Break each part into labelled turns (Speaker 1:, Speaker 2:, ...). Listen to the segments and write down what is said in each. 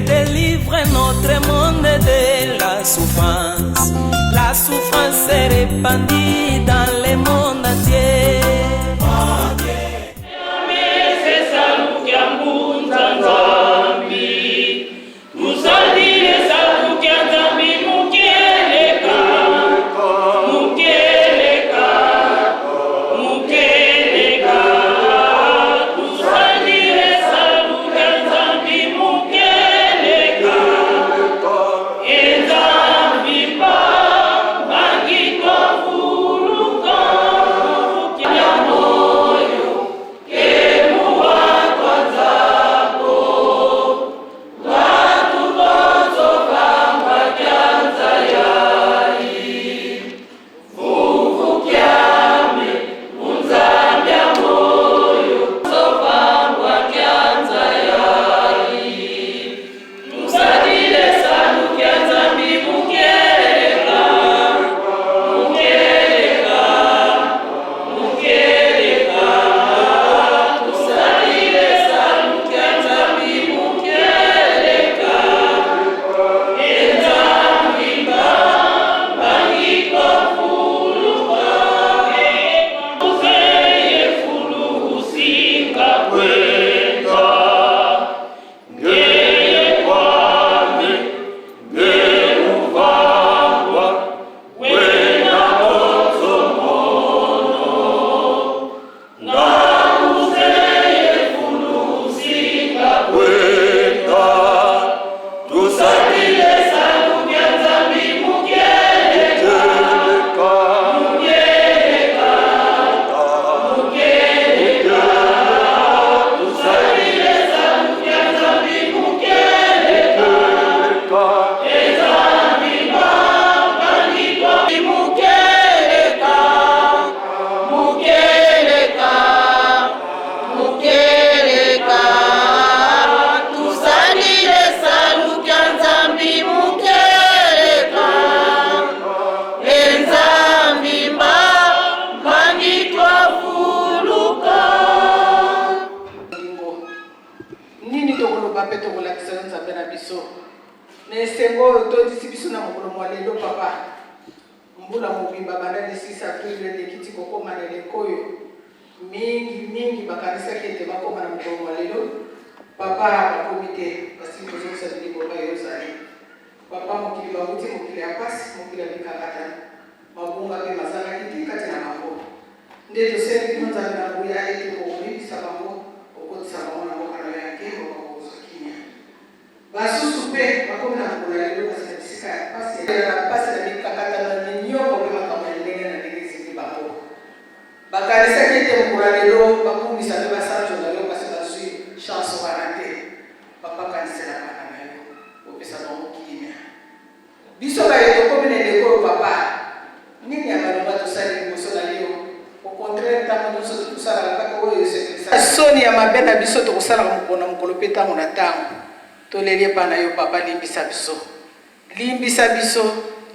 Speaker 1: et délivre notre monde de la souffrance. La souffrance est répandue dans le monde entier.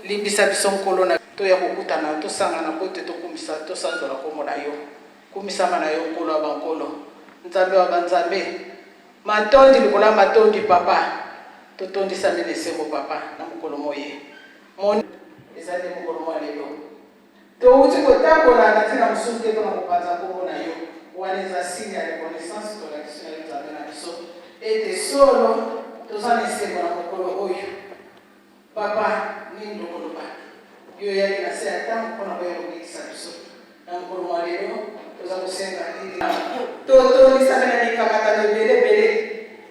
Speaker 2: Limbisa biso nkolo na to ya kokutana to sangana po te to kumisa to sanzola ko mona yo kumisa mana yo nkolo wa bankolo nzambe wa banzambe matondi likola matondi papa to tondi samene sebo papa na mukolo moye mon ezali mukolo mo lelo to uti ko tambola na tina musunte to na kupanza ko mona yo waneza signe ya reconnaissance to la question ya nzambe na biso et de solo to zane sebo na mukolo oyo papa ni ndokolo ba yo yali na se atamu kona ba yo ngisa biso na mukolo mo lelo to za kusenga ndi to ni sabena ni kamata no bele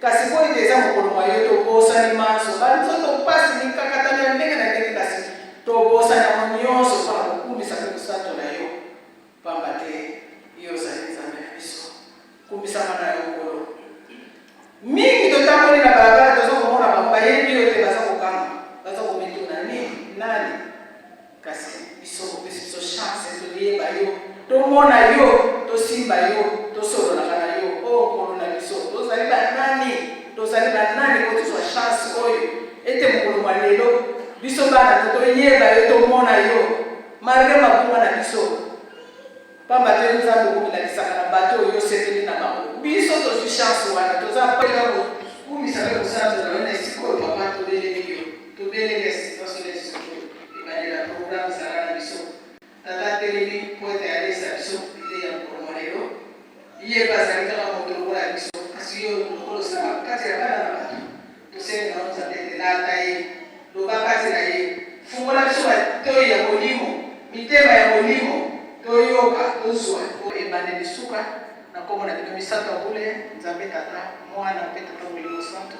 Speaker 2: kasi ko iteza mukolo mo yo to bosa ni maso ba to pasi ni kakata ni ndenge na ndenge kasi to bosa na monyoso pa kumbisa ko sato na yo pambate yo za nzambe biso kumbisa mana yo mukolo mingi to tambo ni na barabara to zo kumona bamba yebi yo te baza kokama baza kometuna nani kasi biso chance to yeba yo to mona yo to simba yo to solo na kana yo corona biso to zali ba nani ko to chance oyo ete mukolo malelo biso bana to yeba yo to mona yo marge makuma na biso pamba te nzambe ko na lisaka na bato yo seteli na bango biso to chance wana to za pa yo kumisa ko sanzo na kaka moto lokola ya biso kasi yo lokolo osala kati ya bana na bato tosenga na nzambe elata ye loba kati na ye fungola biso matoi ya molimo mitema ya molimo toyoka tozwa ebande lisuka na kombo na bino misato ya bule nzambe tata mwana mpe tata molimo santo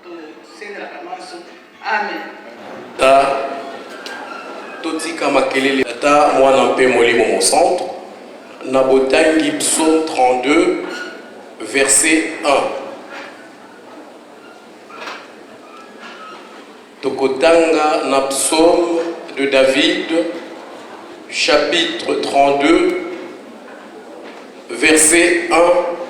Speaker 2: tosengelaka maso amen.
Speaker 3: Totika makelele tata mwana mpe molimo mosanto na botangi psaume 32 verset 1. Tokotanga na psaume de David chapitre 32 verset 1.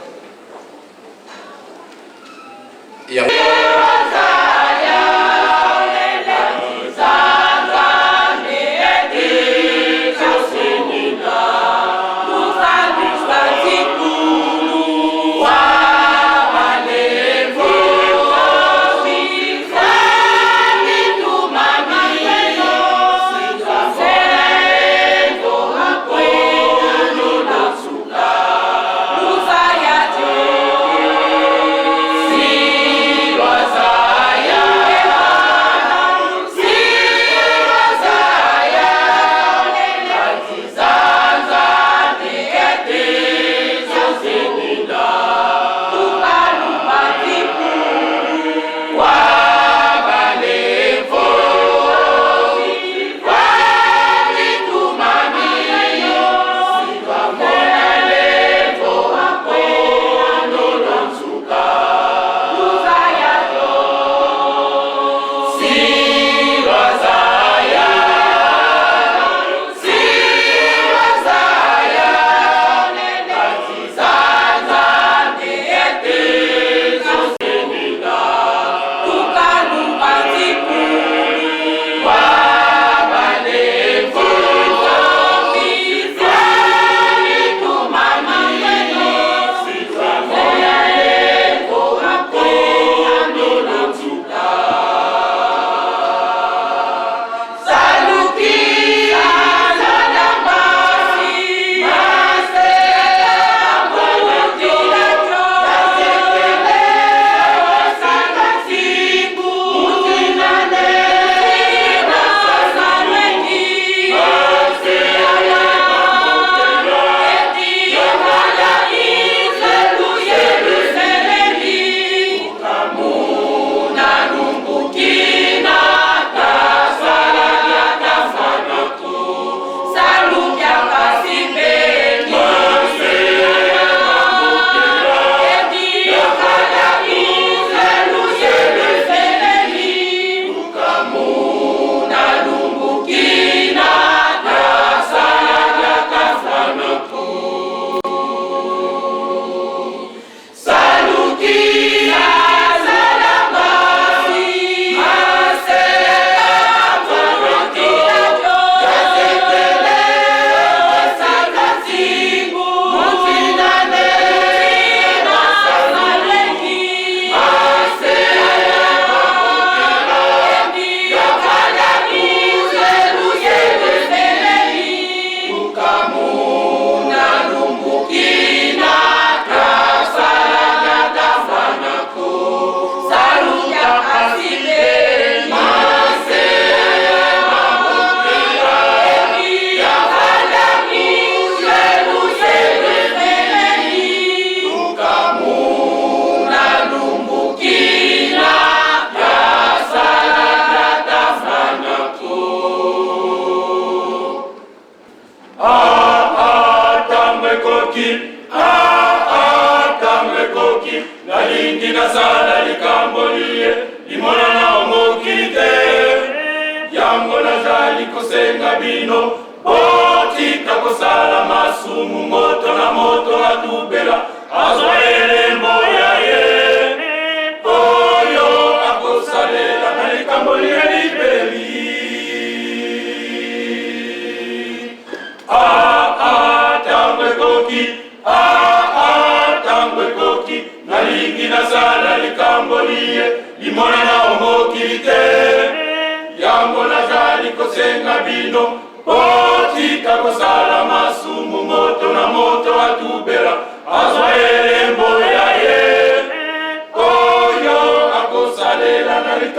Speaker 4: Otika kosala masumu moto na moto atubela azwae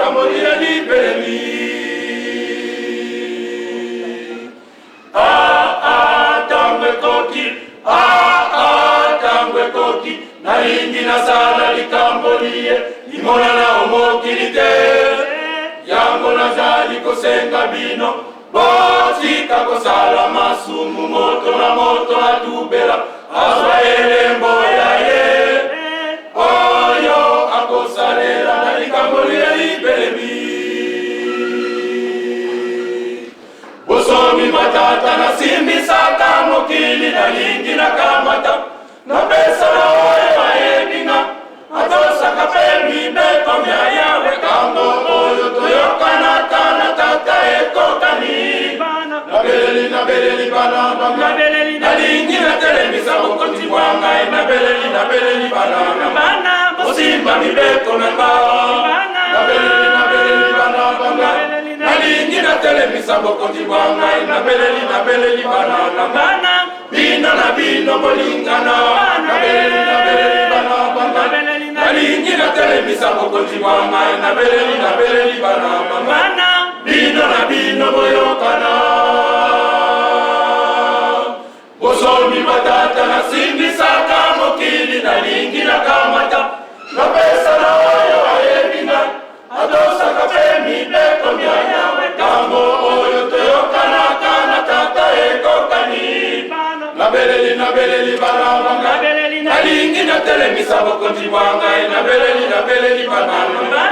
Speaker 4: likambo libelemi. Tangwe koki, tangwe koki, nalingi nasala likambo liye, imona na omokili te. Yango nazali kosenga bino, botika kosala masumu, moto na moto atubela, azwa elembo ya ye. Oyo akosalela na likambo liye libelemi. Bosomi matata na simbisaka mokili na lingi na kamata, na pesa na oye waebinga, atosaka pemi beto mya yawe kambo oyo toyokana tana tata ekokani. Na beleli bana banga, na lingi na telemisa bokonti bwangai, na beleli bana banga, bosimba mibeto na mbao. Na beleli bana banga, na lingi na telemisa bokonti bwangai, na beleli bana banga, bino na bino bolingana. Na beleli bana banga, na lingi na telemisa bokonti bwangai, na beleli bana banga, bino na bino boyokana. Bosomi matata na simbisaka mokili na lingi na kamata, na pesa na oyo ayebinga, atosaka pemi beko mya yawe kambo oyo toyokana kana tata ekokani. Na beleli bana banga, na lingi na telemisa bokonti bwangai, na beleli bana banga,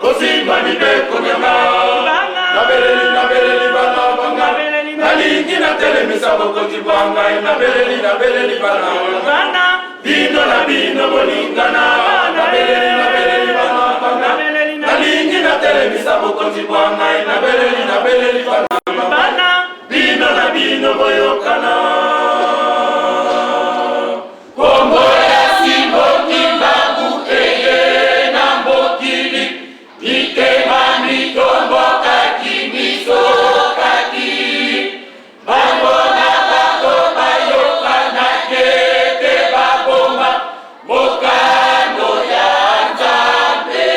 Speaker 4: kosimba mibeko nyama. Na beleli bana banga, na lingi na telemisa bokonti bwangai, na beleli bana banga, bino na bino bolingana. Na beleli bana banga, na lingi na telemisa bokonti bwangai, na beleli bana banga, bino na bino boyokana. Kombo ya simbo kimbabu eye na mbokili, ikema mitombo kaki miso kaki. Bango na bango bayoka na kete baboma, mokano ya Nzambe.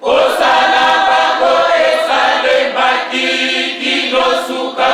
Speaker 4: Osana bango esale makiki no suka,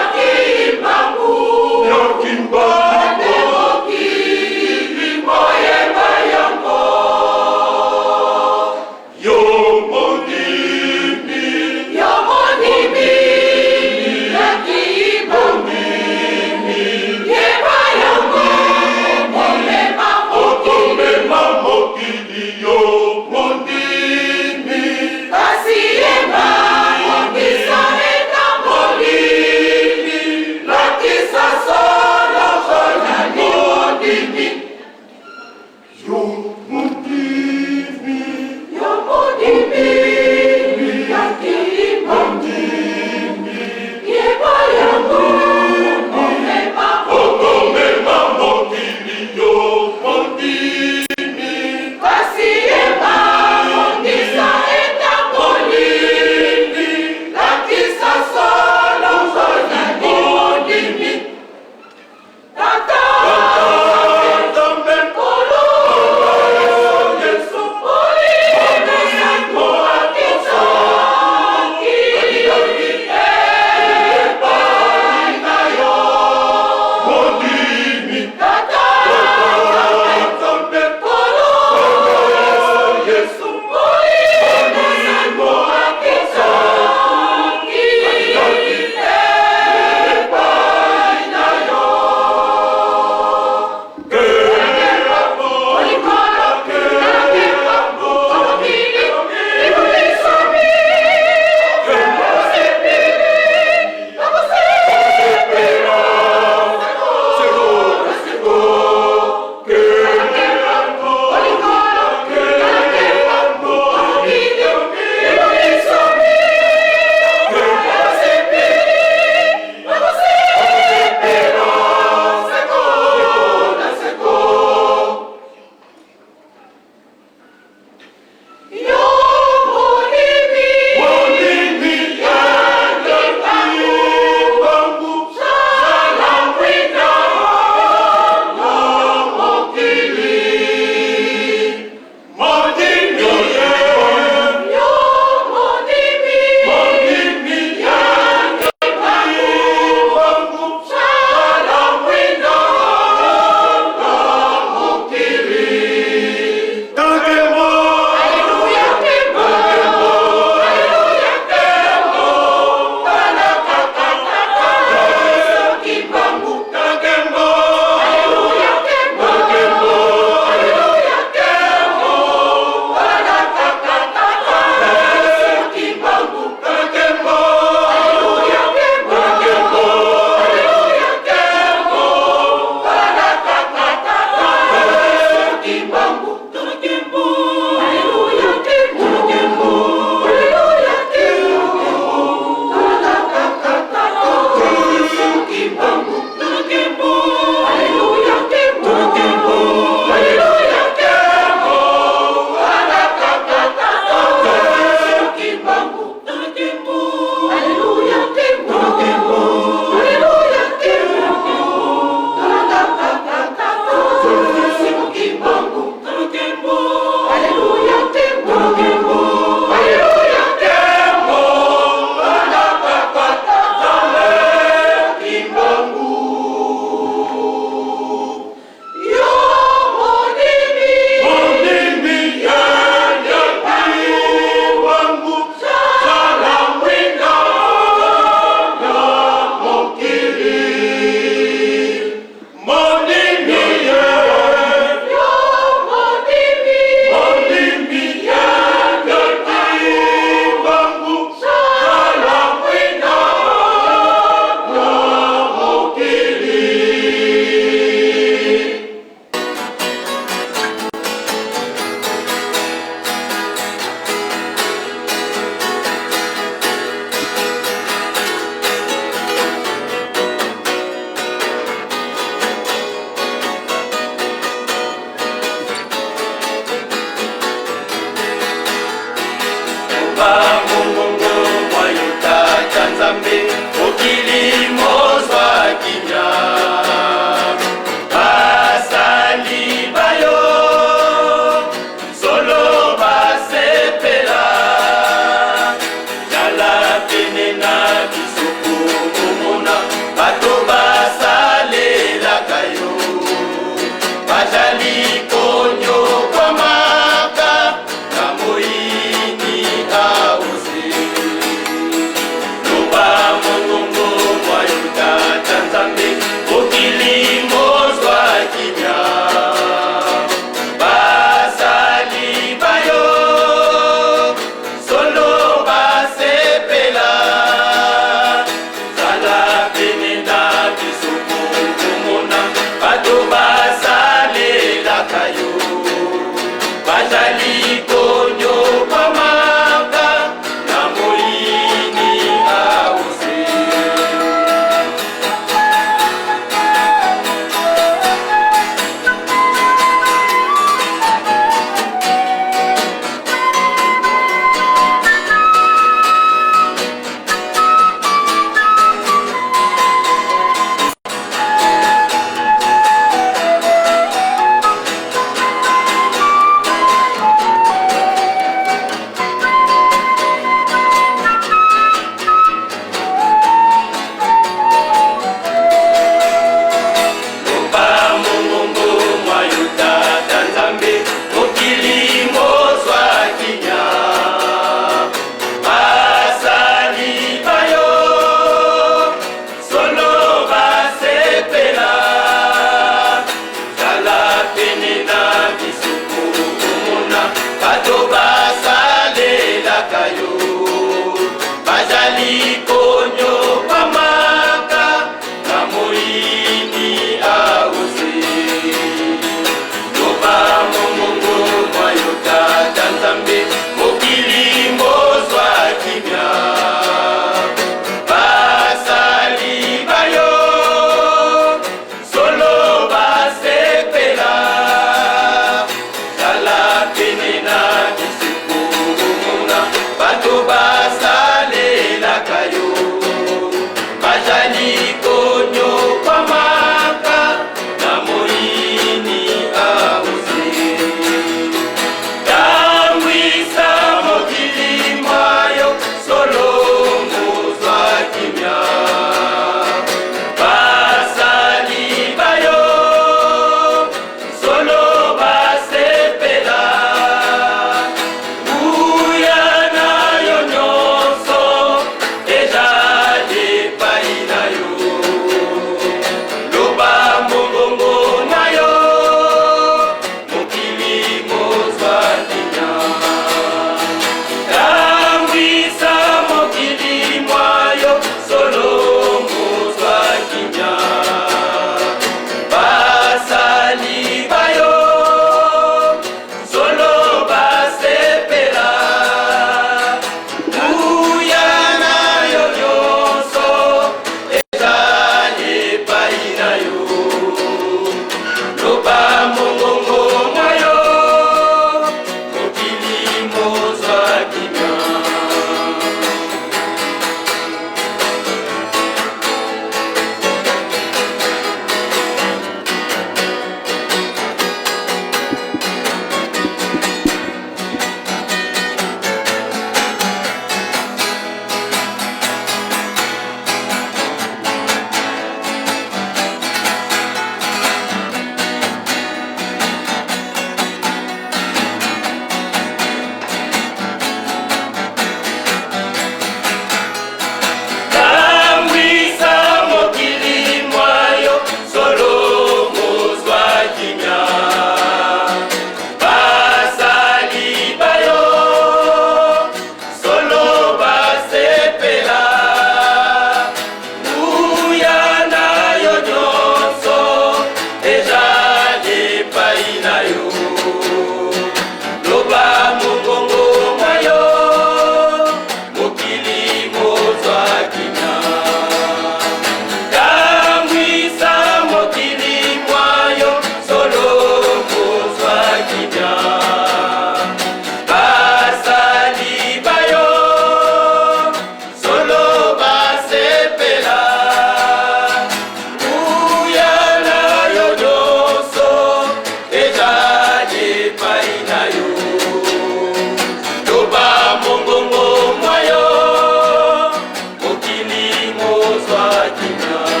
Speaker 4: bakinya.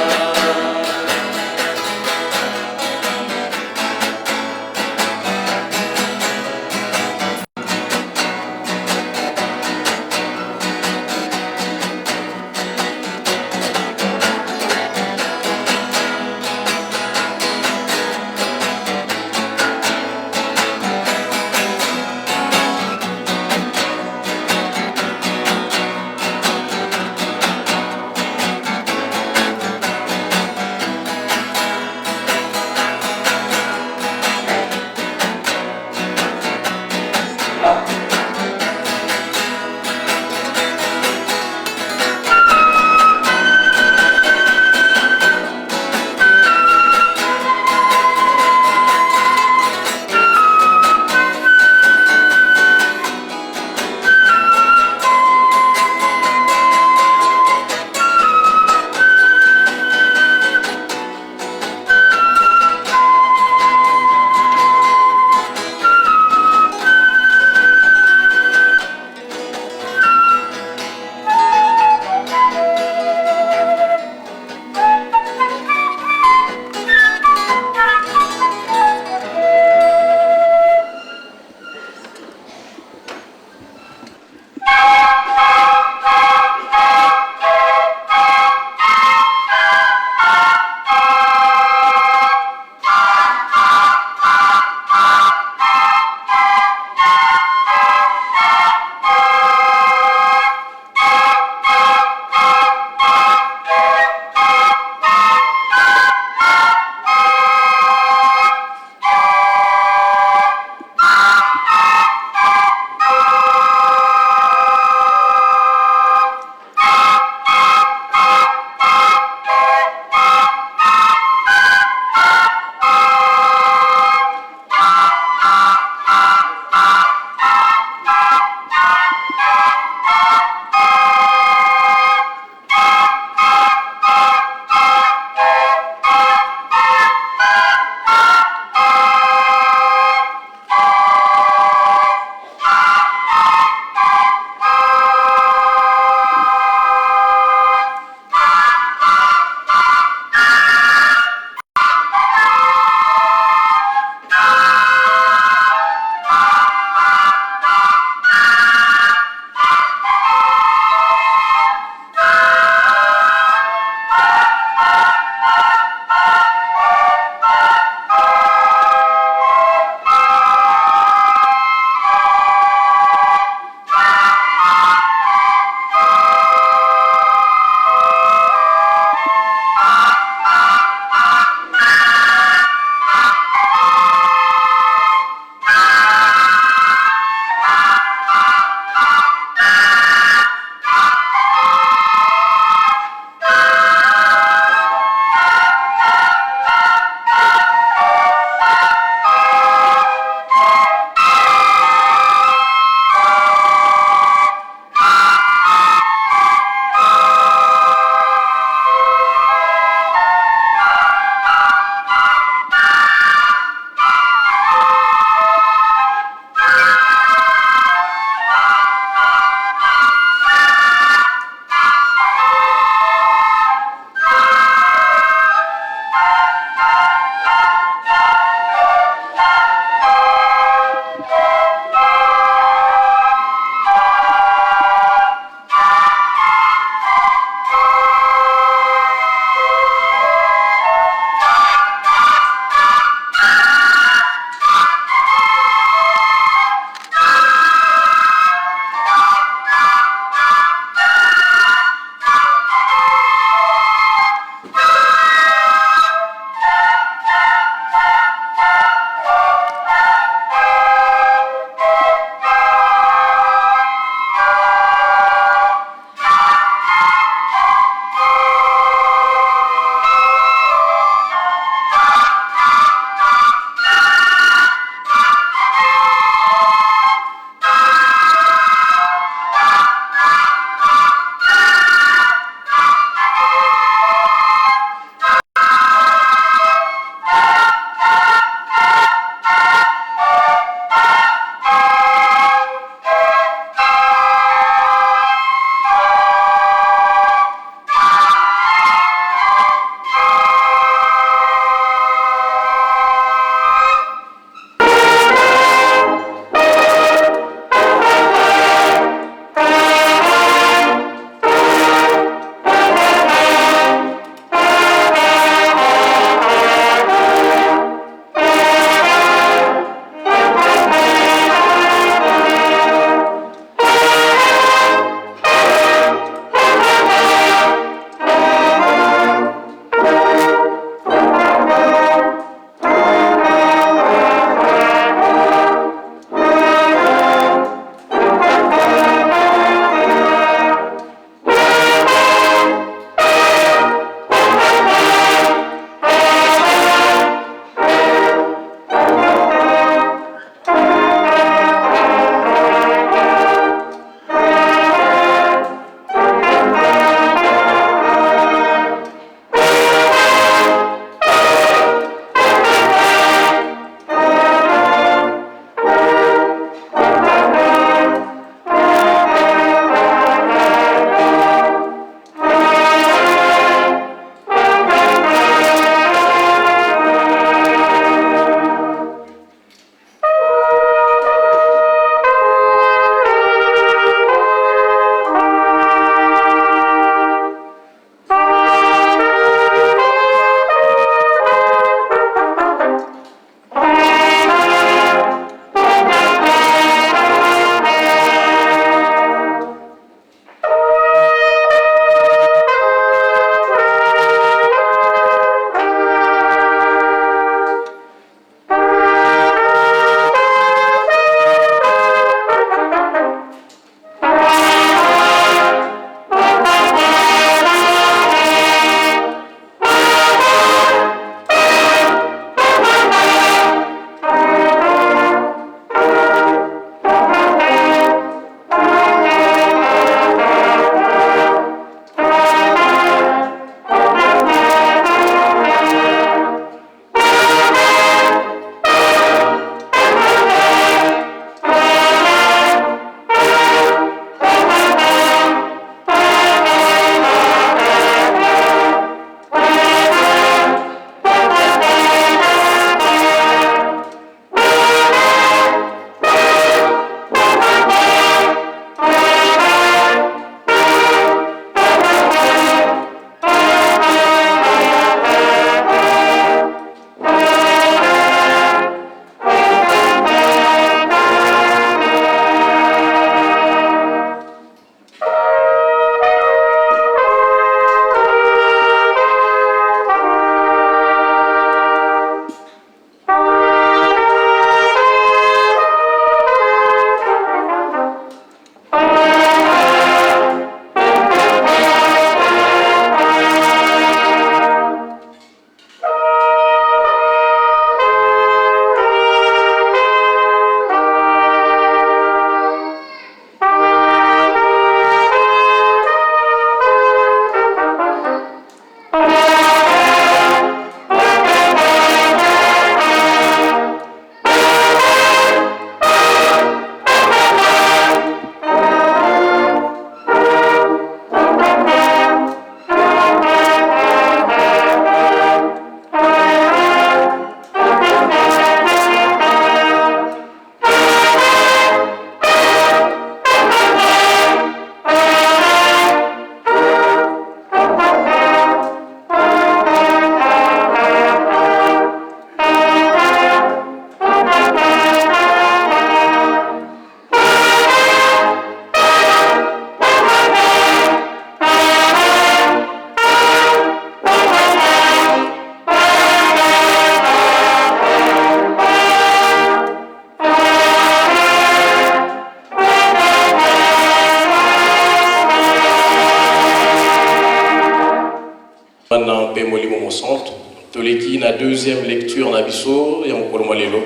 Speaker 3: Maintenant, Père Molimo mon centre, Toleki na deuxième lecture na biso ya mokolo malelo.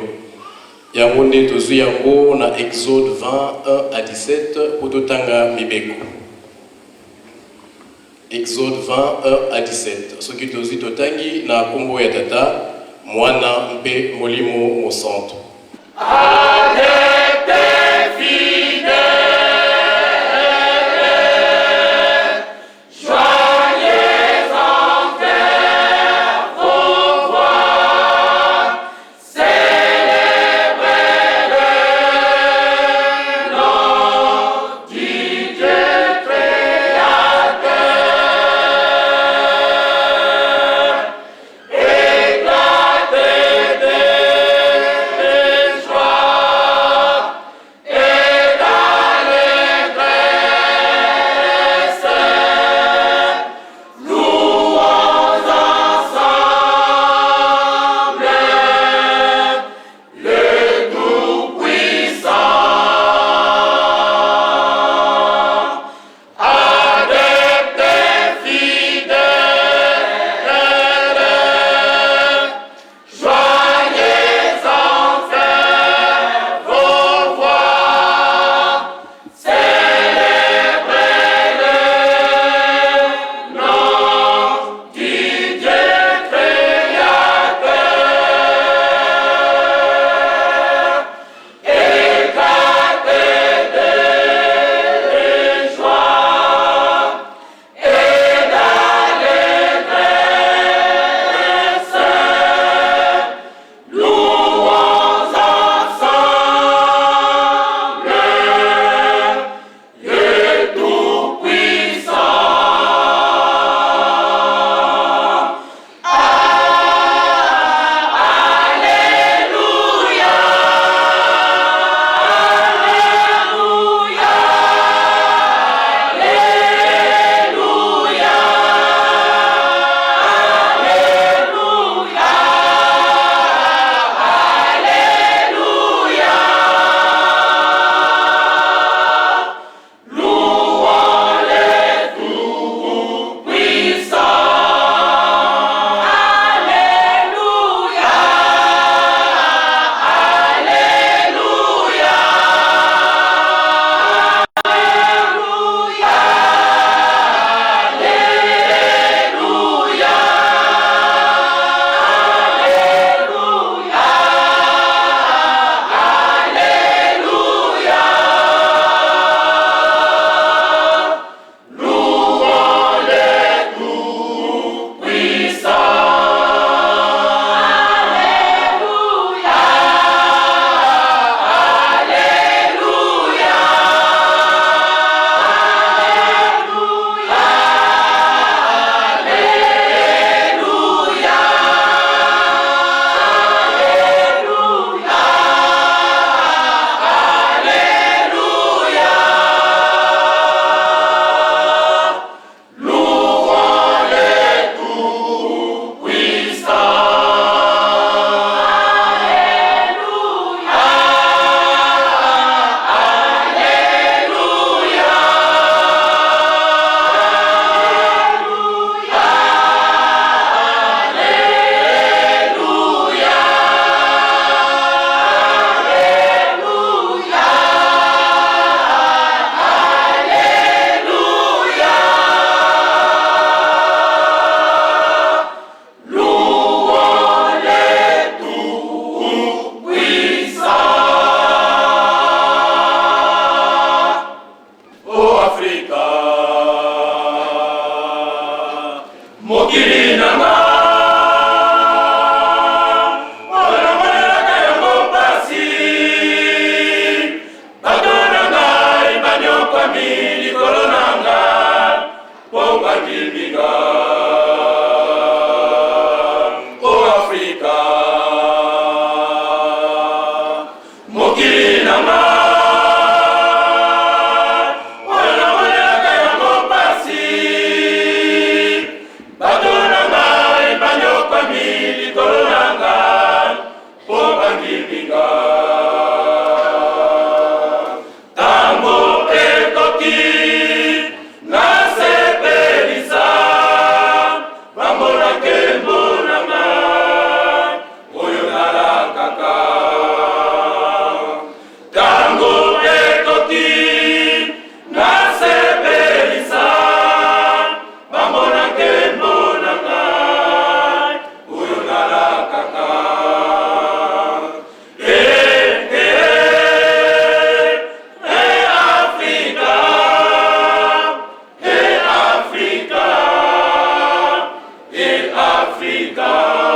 Speaker 3: Yango nde tozwi yango na Exode 20, 1 à 17 pour totanga mibeko. Exode 20, 1 à 17. Ce qui tozwi totangi na kombo ya tata mwana mpe molimo mon centre.
Speaker 4: Badona mai Africa.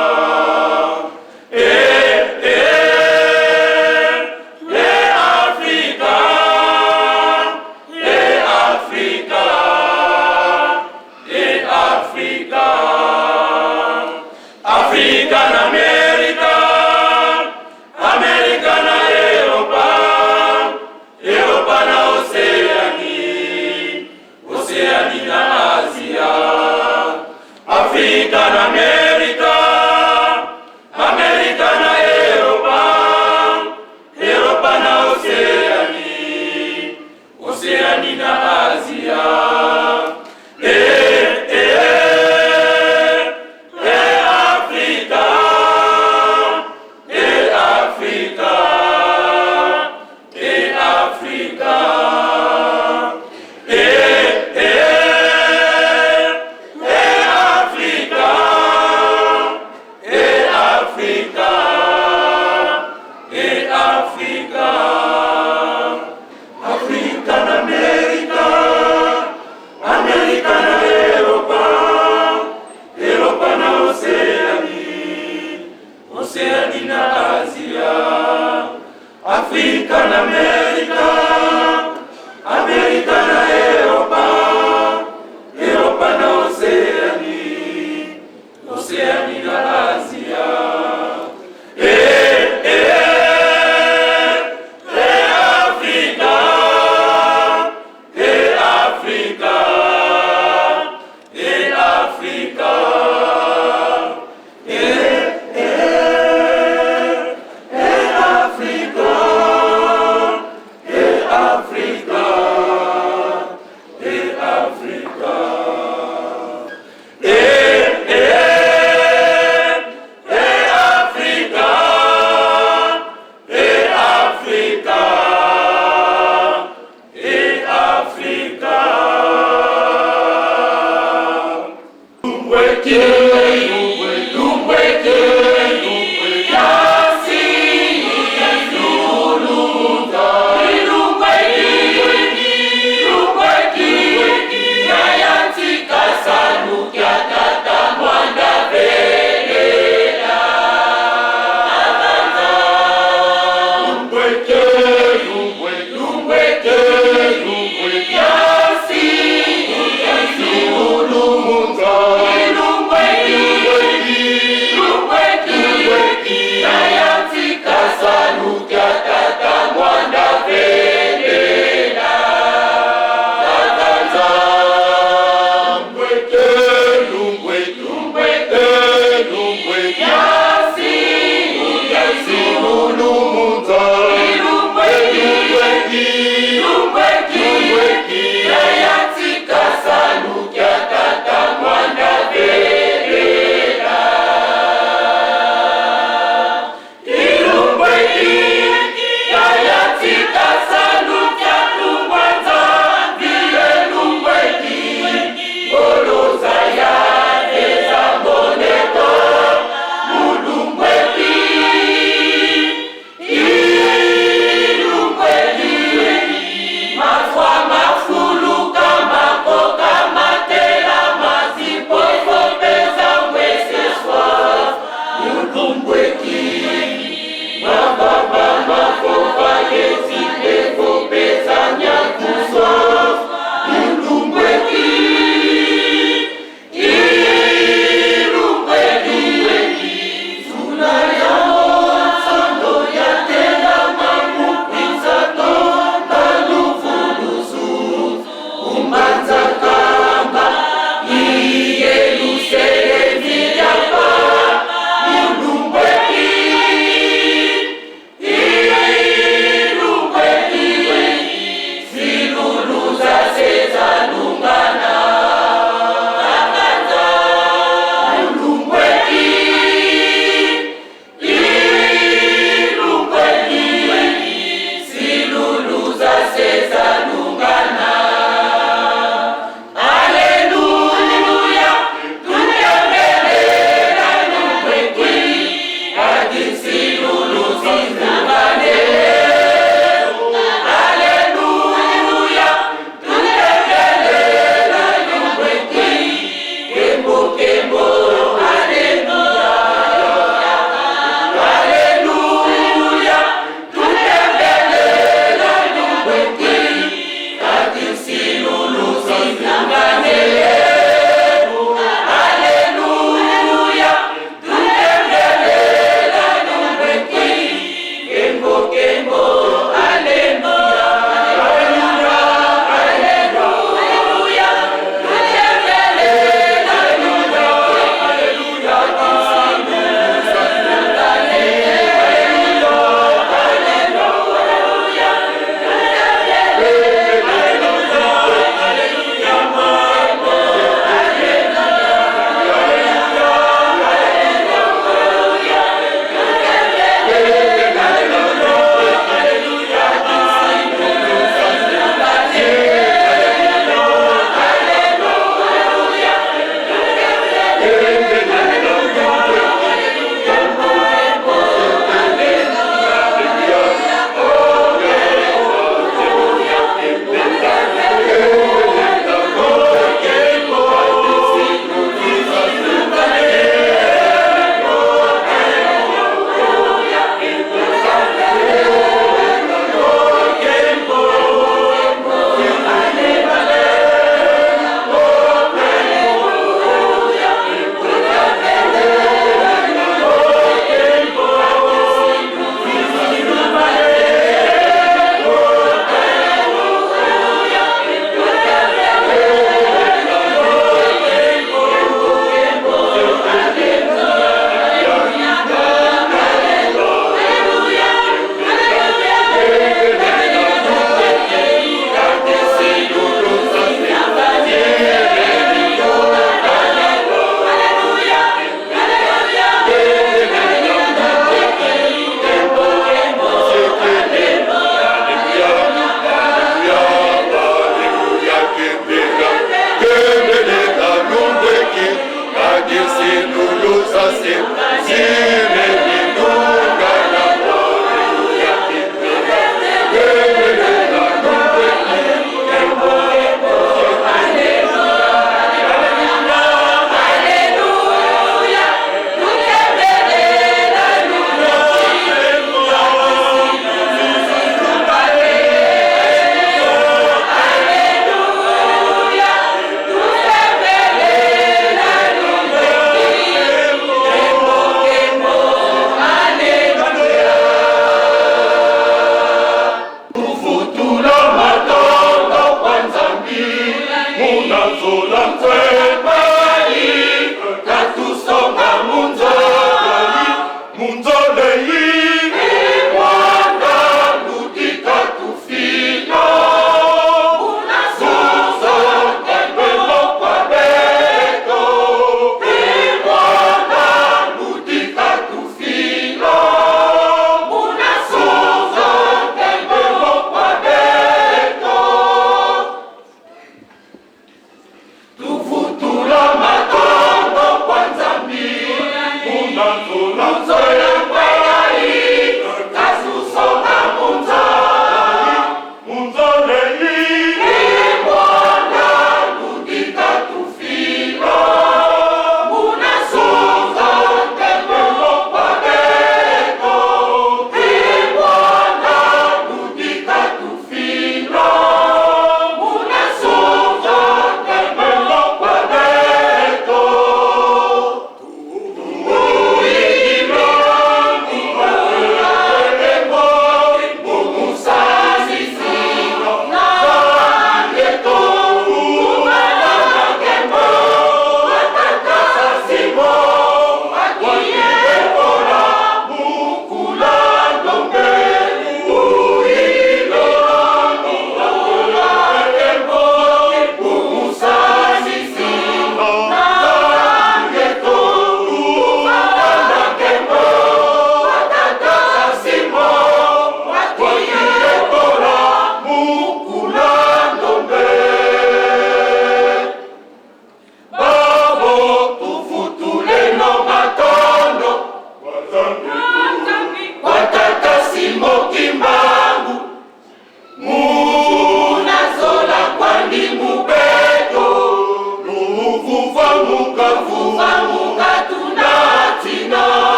Speaker 4: Alléluia,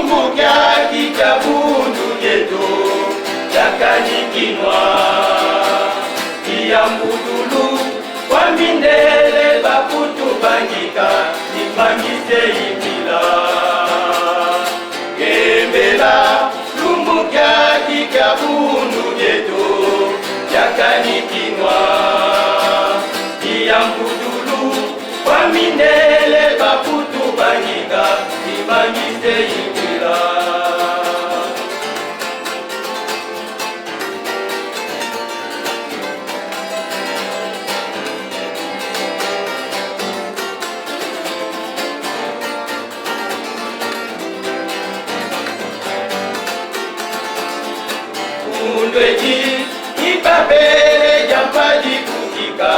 Speaker 4: lumbukia kikabundu yeto yakanikinwa iyambudulu kwa mindele bakutu bangika nipangise imila kembela lumbukia kikabundu yeto yakanikinwa iyambudulu kwa mindele bakutu bangika nipangise imila. Undweji ipapele jampaji kutika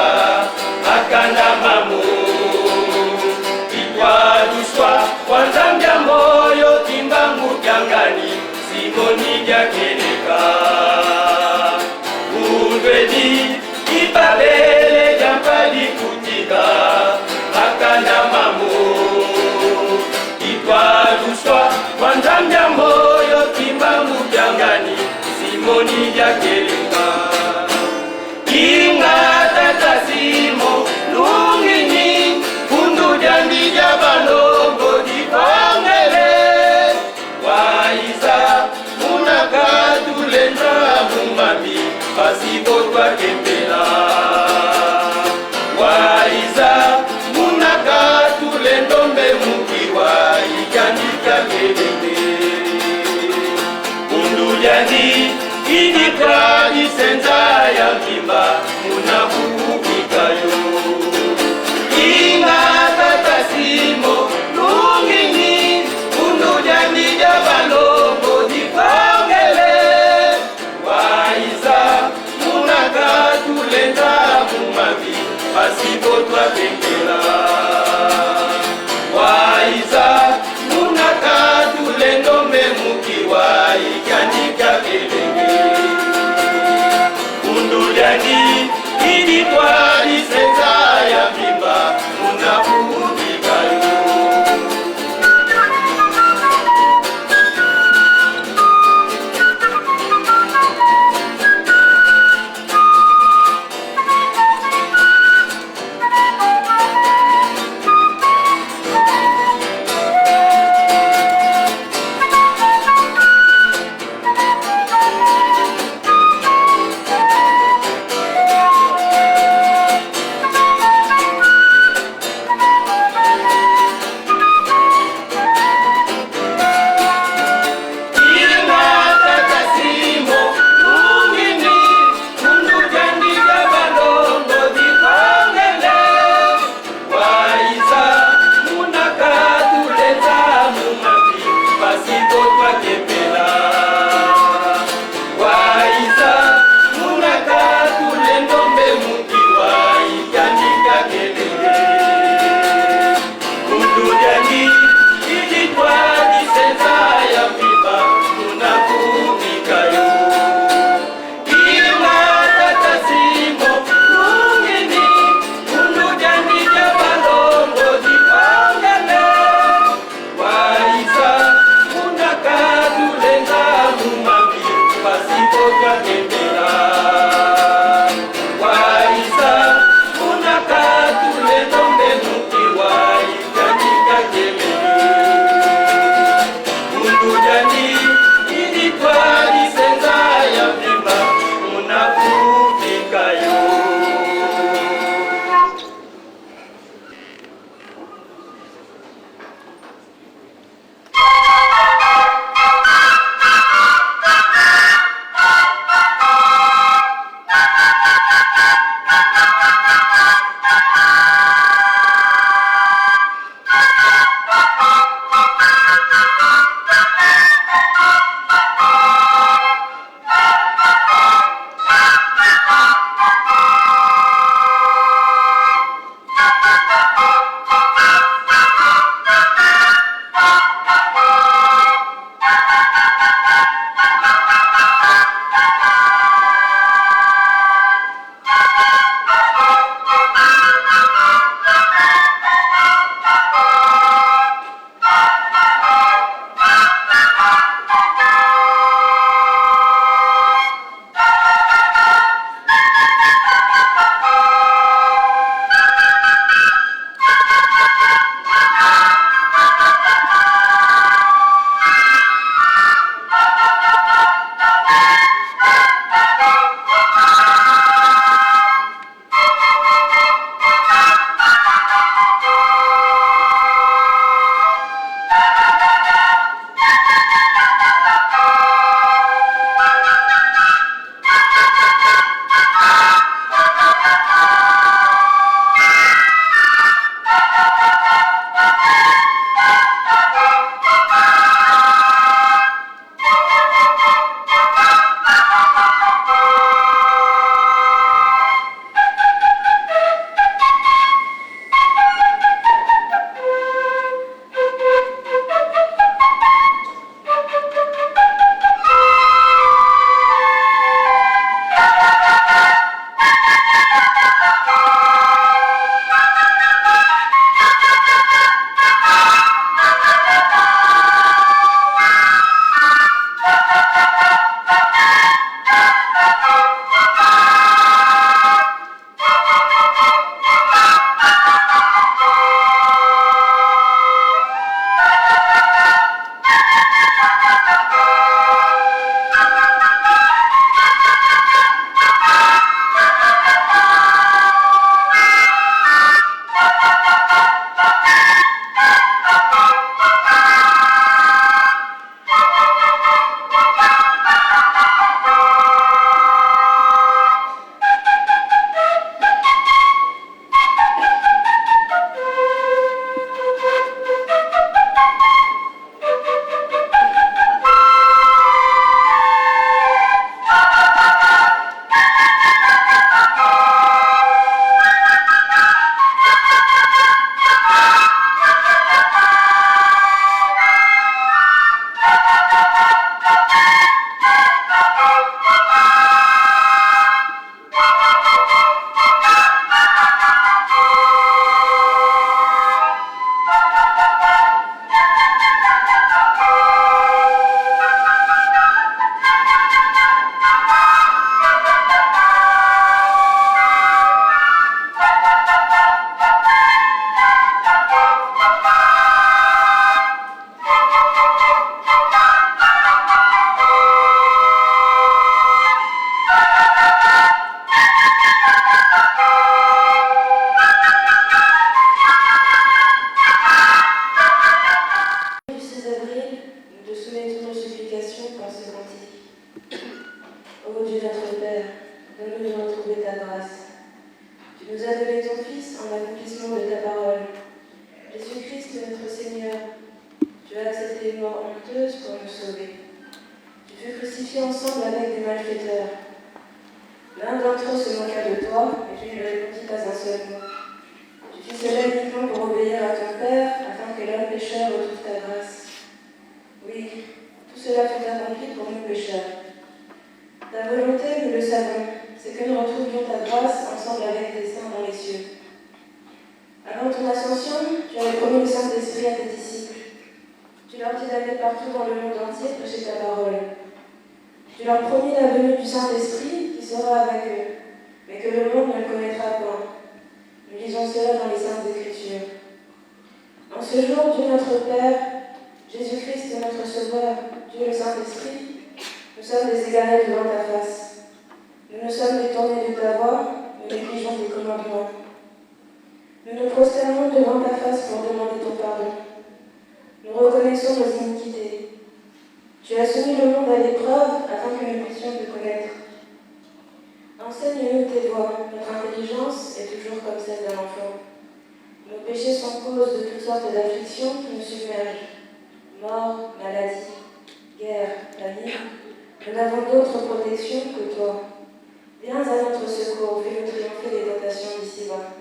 Speaker 4: akanda mamu itwaduswa kwanzambya moyo timbangu kyangani simoni jakeleka. Undweji ipapele jampaji kutika akanda mamu itwaduswa kwanzambya moyo timbangu kyangani simoni jakeleka. Inga tata simo lungini kundu jandi jabalongo dipangele waiza munakatulenda mumami pasibotwa kembela waiza munakatulendombe mukiwa ikandika kelele kundu jandi idikwa isenza ya mpimba munakukikayo. Inga tata simo lungini unujani jabalongo dipangele waiza munakatulenda mumami pasibotwa kembela waiza munakatulendombe mukiwa ikandika kelenge undujani idikwa isenza ya mpimba munakukikayo.
Speaker 5: Ô Dieu notre Père, donne-nous de retrouver ta grâce. Tu nous as donné ton Fils en accomplissement de ta parole. Jésus-Christ, notre Seigneur, tu as accepté une mort honteuse pour nous sauver. Tu fus crucifié ensemble avec des malfaiteurs. L'un d'entre eux se moqua de toi, et tu ne répondis pas un seul mot. Tu fis cela uniquement pour obéir à ton Père, afin que l'homme pécheur retrouve ta grâce. Oui, tout cela fut accompli pour nous pécheurs. Ta volonté, nous le savons, c'est que nous retrouvions ta grâce ensemble avec tes saints dans les cieux. Avant ton ascension, tu avais promis le Saint-Esprit à tes disciples. Tu leur dis d'aller partout dans le monde entier prêcher ta parole. Tu leur promis la venue du Saint-Esprit qui sera avec eux, mais que le monde ne le connaîtra point. Nous lisons cela dans les Saintes Écritures. En ce jour, Dieu notre Père, Jésus-Christ notre Sauveur, Dieu le Saint-Esprit, nous sommes déségarés devant ta face. Nous nous sommes détournés de ta voix, nous négligeons tes commandements. Nous nous prosternons devant ta face pour demander ton pardon. Nous reconnaissons nos iniquités. Tu as soumis le monde à l'épreuve afin que nous puissions te connaître. Enseigne-nous tes voies. Notre intelligence est toujours comme celle d'un enfant. Nos péchés sont cause de toutes sortes d'afflictions qui nous submergent. Mort, maladie, guerre, famine. Nous n'avons d'autre protection que toi. Viens à notre secours, fais-nous triompher des tentations d'ici-bas.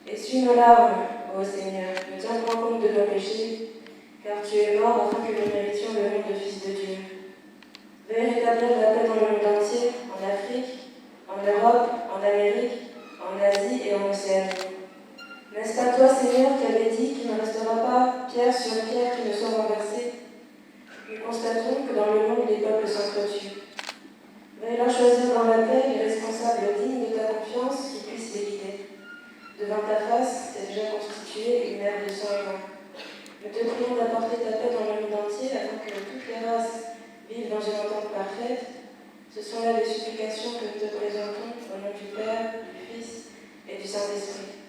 Speaker 5: Essuie nos larmes, ô Seigneur. Nous tiendrons compte de nos péchés, car tu es mort afin que nous méritions le nom de Fils de Dieu. Veuille rétablir la paix dans le monde entier, en Afrique, en Europe, en Amérique, en Asie et en Océanie. N'est-ce pas toi, Seigneur, qui avais dit qu'il ne restera pas pierre sur pierre qui ne soit renversée? Nous constatons que dans le monde, les peuples s'entretuent. Veuille leur choisir dans la paix les responsables dignes de ta confiance qui puissent les guider. Devant ta face, c'est déjà constitué une mer de sang et vin. Nous te prions d'apporter ta paix dans le monde entier afin que toutes les races vivent dans une entente parfaite. Ce sont là les supplications que nous te présentons au nom du Père, du Fils et du Saint-Esprit.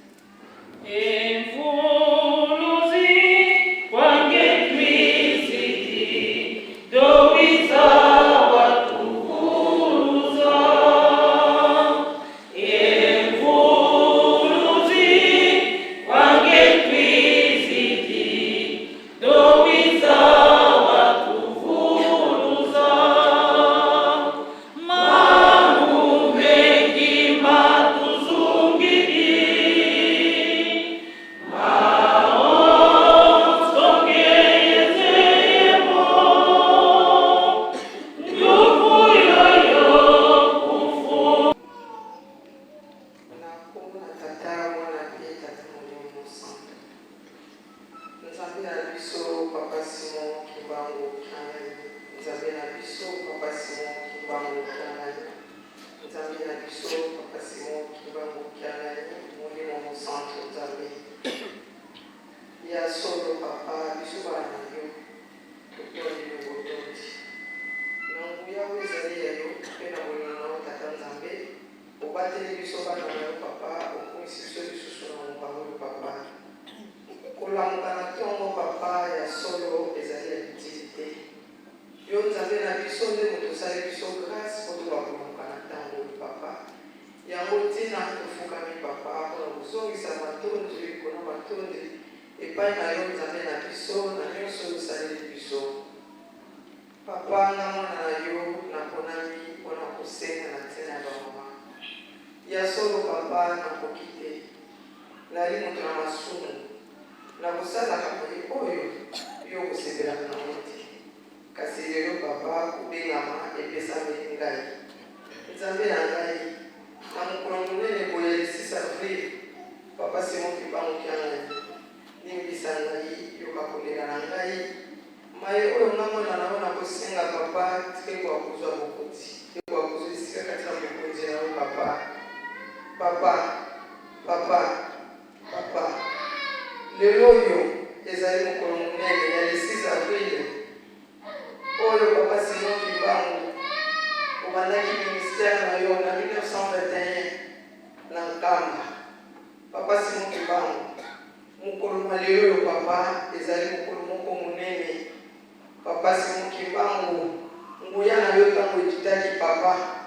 Speaker 6: Papa, si mon kibango, nguyana yo tango etitaki papa.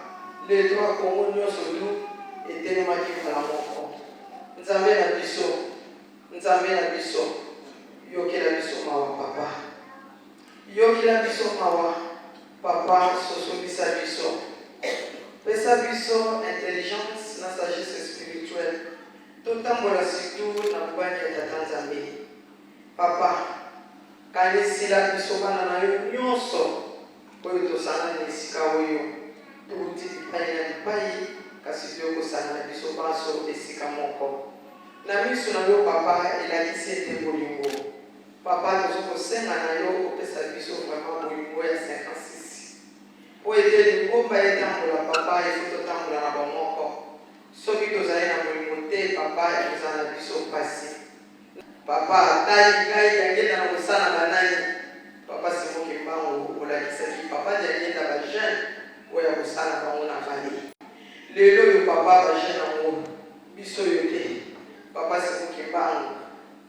Speaker 6: les trois Congo surtout étaient marqués par la mort. Nous avons la biso, yoki la biso mawa papa, yoki la biso mawa papa, soso bisa biso, pesa biso intelligence na sagesse spirituelle, tout tambola surtout na bubani ya tata Nzambe. Papa, kanisila biso bana na yo nyonso, oyo tosala na esika oyo, tuuti bipai na bipai, kasi tokosala biso baso esika moko. Na miso na yo papa elakisi ete bolingo. Papa tozokosenga na yo kopesa biso vraiment bolingo ya 56. Po ete lingomba etambola papa efototambola na bamoko. Soki tozali na bolingo te papa ekozala na biso pasi. Papa atali ngai yangenda na kosala banani. Papa simoki mbango olakisaki papa yangenda bajeune oyo ya kosala bango na vali. Lelo yo papa bajeune yango biso yo te. Papa simoki mbango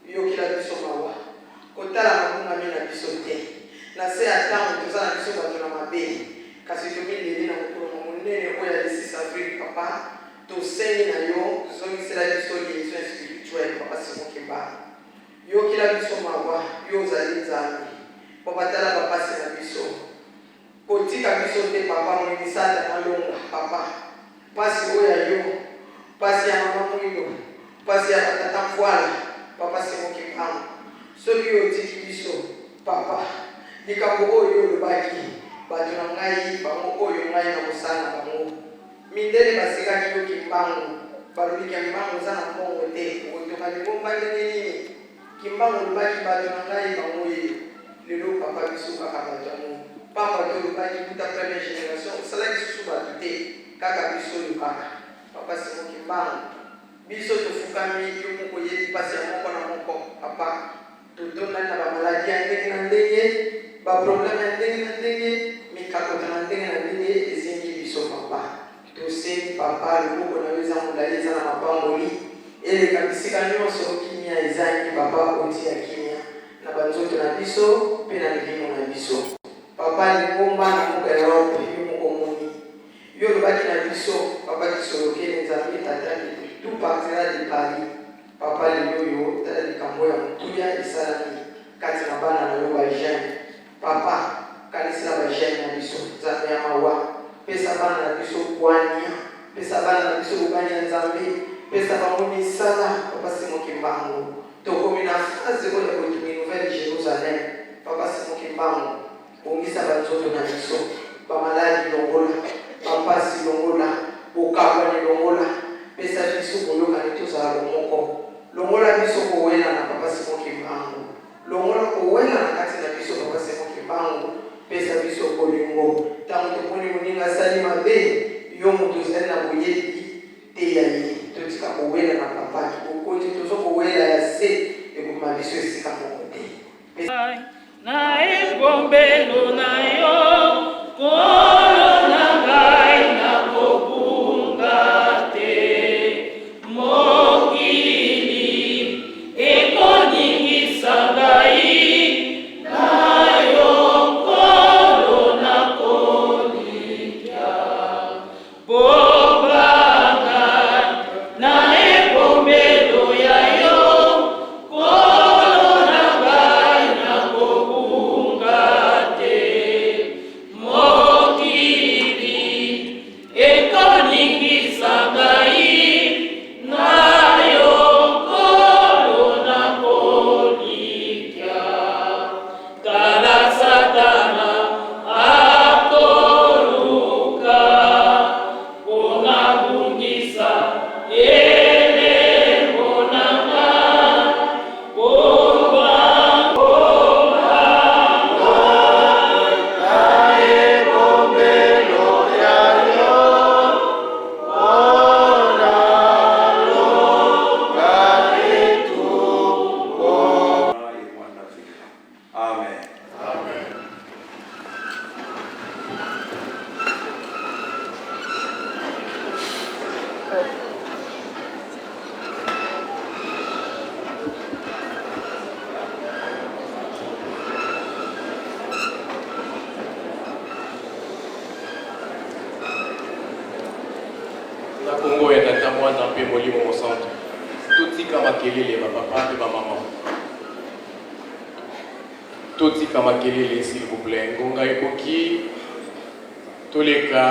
Speaker 6: yokila biso mawa. Kotala makunga mina biso te. Na se atango tozala biso bato na mabe. Kasi tomileli na mokolo monene oyo ya 6 avril papa. Tosengi na yo tozongisela biso liaison spirituelle papa simoki mbango. Yokila biso mawa yo ozali Nzambe. Papa tala bapasi na biso. Kotika biso te papa monisata na longa papa. Pasi oyo ya yo. Pasi ya mama mwino. Pasi ya batata mvwala. Papa simoki mbango. Soki otiki biso papa. Likambo oyo olobaki. Bato na ngai bango oyo ngai na kosala bango. Mindele basikaki yo kimbango. Balobiki ya mbango za na mbongo te. Otoka lingomba ndenge nini. Kimbango olobaki bato na ngai bango ye. Lelo papa biso kaka bato yango. Papa to olobaki kuta première génération. Osalaki susu bato te. Kaka biso yo kaka. Papa simoki mbango. Biso tofukami yo moko yebi pasi ya moko na moko. Papa totondani na bamaladi ya ndenge na ndenge. Baproblème ya ndenge na ndenge. Mikakota na ndenge na ndenge. Ezingi biso papa. Tosengi papa loboko na yo eza molali eza na mapamboli. Eleka bisika nyonso kimia ezangi papa oti ya kimia. Na banzoto na biso pe na limo na biso. Papa lingomba na moko Europe yo moko moni. Yo lobaki na biso papa kisolokele Nzambe tataki tout partira de Paris. Papa lelo tala likambo ya mutuya esalami kati na bana na yo bajeune. Papa kanisila bajeune na biso Nzambe ya mawa. Pesa bana na biso kwanya. Pesa bana na biso ubani ya Nzambe. Pesa bango misala papa simoki mbango. Tokomi na faze oyo kotumi Nouvelle Jérusalem. Papa simoki mbango. Ongisa banzoto na biso. Bamaladi longola. Bapasi longola. Bokabani longola. Pesa biso boyoka nitozala lomoko. Longola biso kowela na papa simoki mbango. Longola kowela na kati na biso papa simoki mbango. Pesa biso kolingo. Tango toponi moninga sali mabe. Yo moto zali na boyebi. Te ya ye. Totika kowela na papa. Okoti tozo kowela ya se. Ekuma biso esika moko te.
Speaker 1: Na ebombelo na yo. Kolo na ngai na kobunga te. Mokili ekoningisa ngai. Na yo kolo na kolikya. Bobanga na ebombelo ya yo. Kolo na ngai na kobunga te. Mokili ekoningisa ngai. Na yo kolo na kolikya. Tala Satana akoluka. Pona bungisa elembo na ngai.
Speaker 4: Amen.
Speaker 3: na Congo ya tata mwana mpe molimo mosantu totika makelele bapapa mpe bamama totika makelele s'il vous plaît ngonga ekoki toleka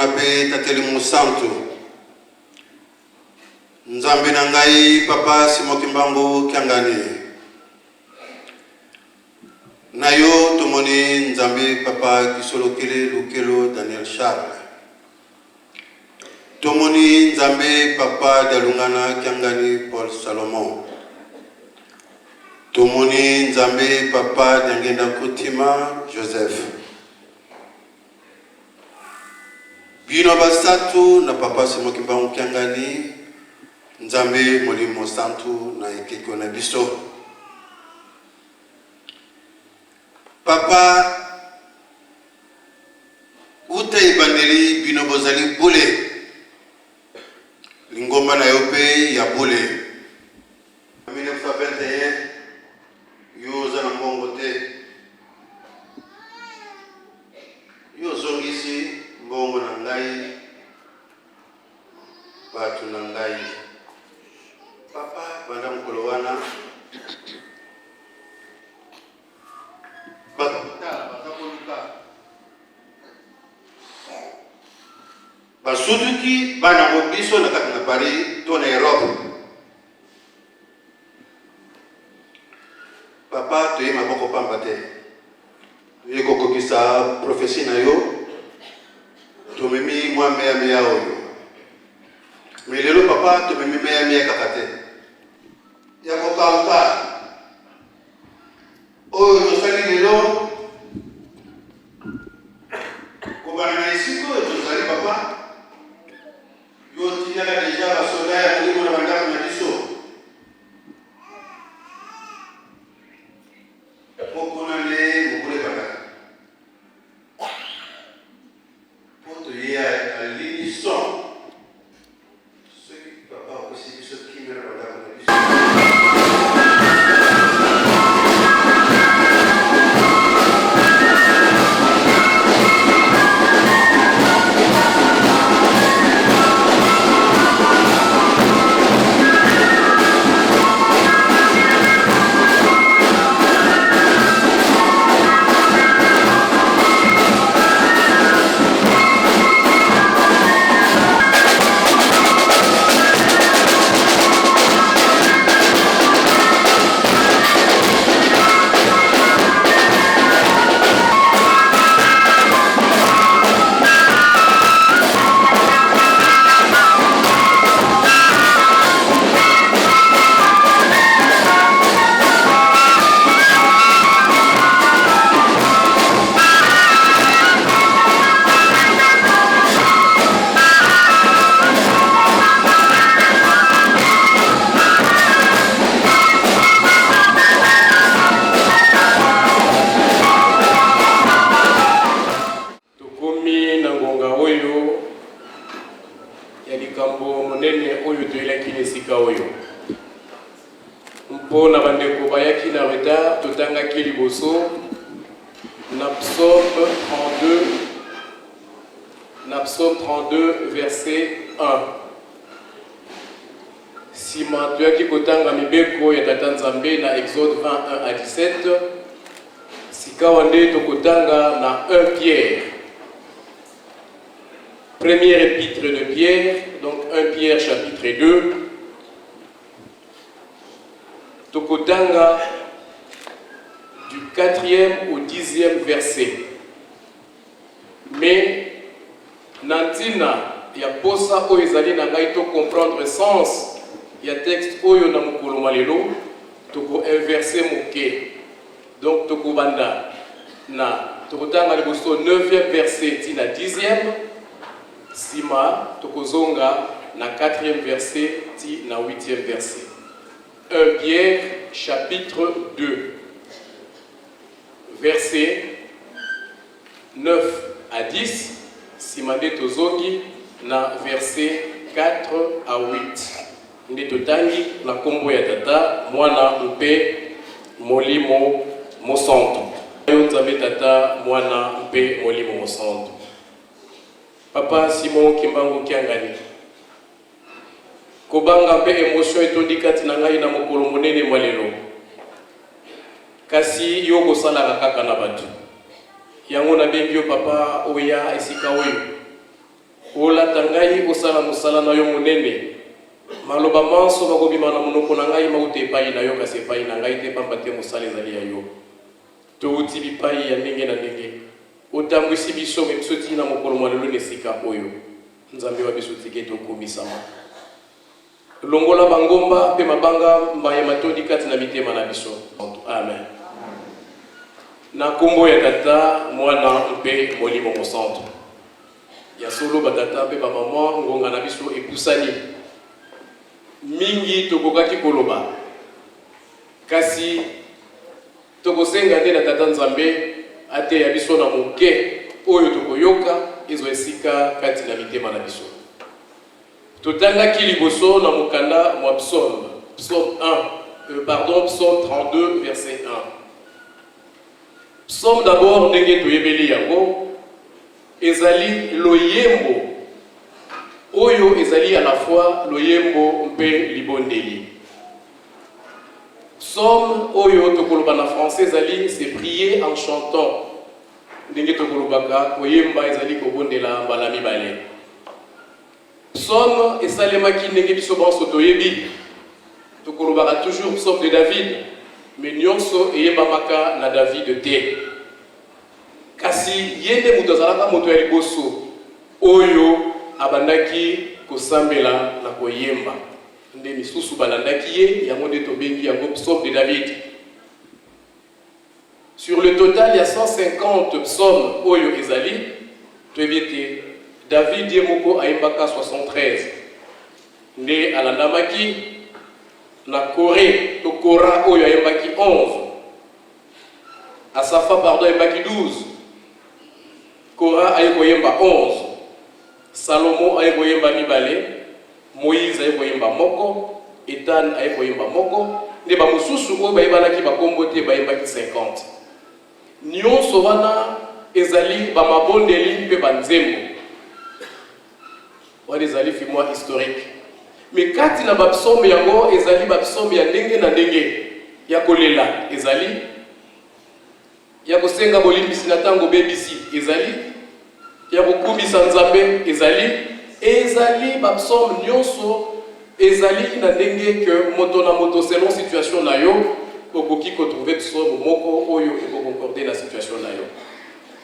Speaker 7: tomona pe tateli musantu nzambe na ngai papa Simoki Mbangu Kiangani na yo tomoni nzambe papa Kisolokele Lukelo Daniel Charles tomoni nzambe papa Dalungana Kiangani Paul Salomon tomoni nzambe papa Dangenda Kutima Joseph bino basatu na papa Simoki Mbangu Kiangani nzambe molimo santu na ekeko na biso papa uta ibandeli bino bozali bule lingomba na yope ya bule 1921 yoza na mbongo te yozongisi mbongo na ngai batu na ngai papa banda mukolo wana basuduki bana mobiso na kati na Paris to na Europe papa toye maboko pamba te toye kokokisa profesi na yo tomemi mwa meya oyo melelo papa tomemi meya kaka te ya kokanka oyo tosali lelo kobana na esiko oyo tozali papa yo tinaka deja basoda ya molimo na bandako na biso mokona nde mokolo ebandaka po toye aliniso soki papa okosi biso kimela bandako na biso
Speaker 3: Mpona bandeko bayaki na retard totangaki liboso na Psaume 32 verset 1 sima toyaki kotanga mibeko ya tata Nzambe na Exode 21 à 17 sikawa nde tokotanga na 1 Pierre, première épître de Pierre, donc 1 Pierre chapitre 2 Tokotanga du 4e au 10e verset. Mais Nantina ya posa oyo ezali na ngai to comprendre sens ya texte oyo na mokolo malelo toko inverser moke. Donc tokobanda na tokotanga liboso 9e verset ti na 10e sima tokozonga na 4e verset ti na 8e verset. 1 Pierre chapitre 2 verset 9 à 10 simande tozongi na verset 4 à 8 nde totangi na kombo ya tata mwana mpe molimo mosantu yo nzambe tata mwana mpe molimo mosantu papa Simoki Mbangu Kiangani kobanga mpe émotion etondi kati na ngai na mokolo monene malelo kasi yo kosalaka kaka na bato yango nabengi yo papa oya esika oyo ola tangai osala musala na yo monene maloba manso bakobima na monoko na ngai mauta epai na yo kasi epai na ngai te pamba te mosala ezali ya yo touti bipai ya ndenge na ndenge otambwisi biso me biso tina mokolo mwa lelo na esika oyo nzambe wa biso tike tokomisama longola bangomba mpe mabanga mayema tondi kati na mitema na biso amen na kombo ya tata mwana mpe molimo mosantu ya solo batata mpe bamama ngonga na biso epusani mingi tokokaki koloba kasi tokosenga nde na tata nzambe ate ya biso na moke oyo tokoyoka ezo esika kati na mitema na biso totangaki liboso na mokanda mwa psaume 32 verset 1. Psaume d'abord ndenge toyebeli yango ezali loyembo oyo ezali à la fois loyembo mpe libondeli. Psaume oyo tokoloba na français ezali c'est prier en chantant ndenge tokolobaka koyemba ezali kobondela mbala mibale. Psaume esalemaki ndenge biso banso toyebi tokolobaka toujours psaume de David mais nyonso eyebamaka na David te kasi yende mutu azalaka moto ya liboso oyo abandaki kosambela na koyemba nde misusu balandaki ye yango nde tobengi yango psaume de David. Sur le total il y a 150 psaumes oyo ezali toyebi te David ye moko ayembaka 73 nde alandamaki na Corée to Kora oyo ayembaki 11 Asafa pardon ayembaki 12 Kora ayekoyemba 11 Salomo ayekoyemba mibale Moïse ayekoyemba moko Ethan ayekoyemba moko nde bamususu oyo bayebanaki bakombo te bayembaki 50 nyonso wana ezali bamabondeli mpe banzembo wana ezali filmo historique mais kati na bapsaume yango ezali bapsaume ya ndenge na ndenge ya kolela ezali ya kosenga bolimbisi na tango bebisi ezali ya kokumisa nzambe ezali bapsaume nyonso ezali na ndenge que moto na moto selon situation na yo okoki kotrouver psaume moko oyo ekokoncorde na situation na yo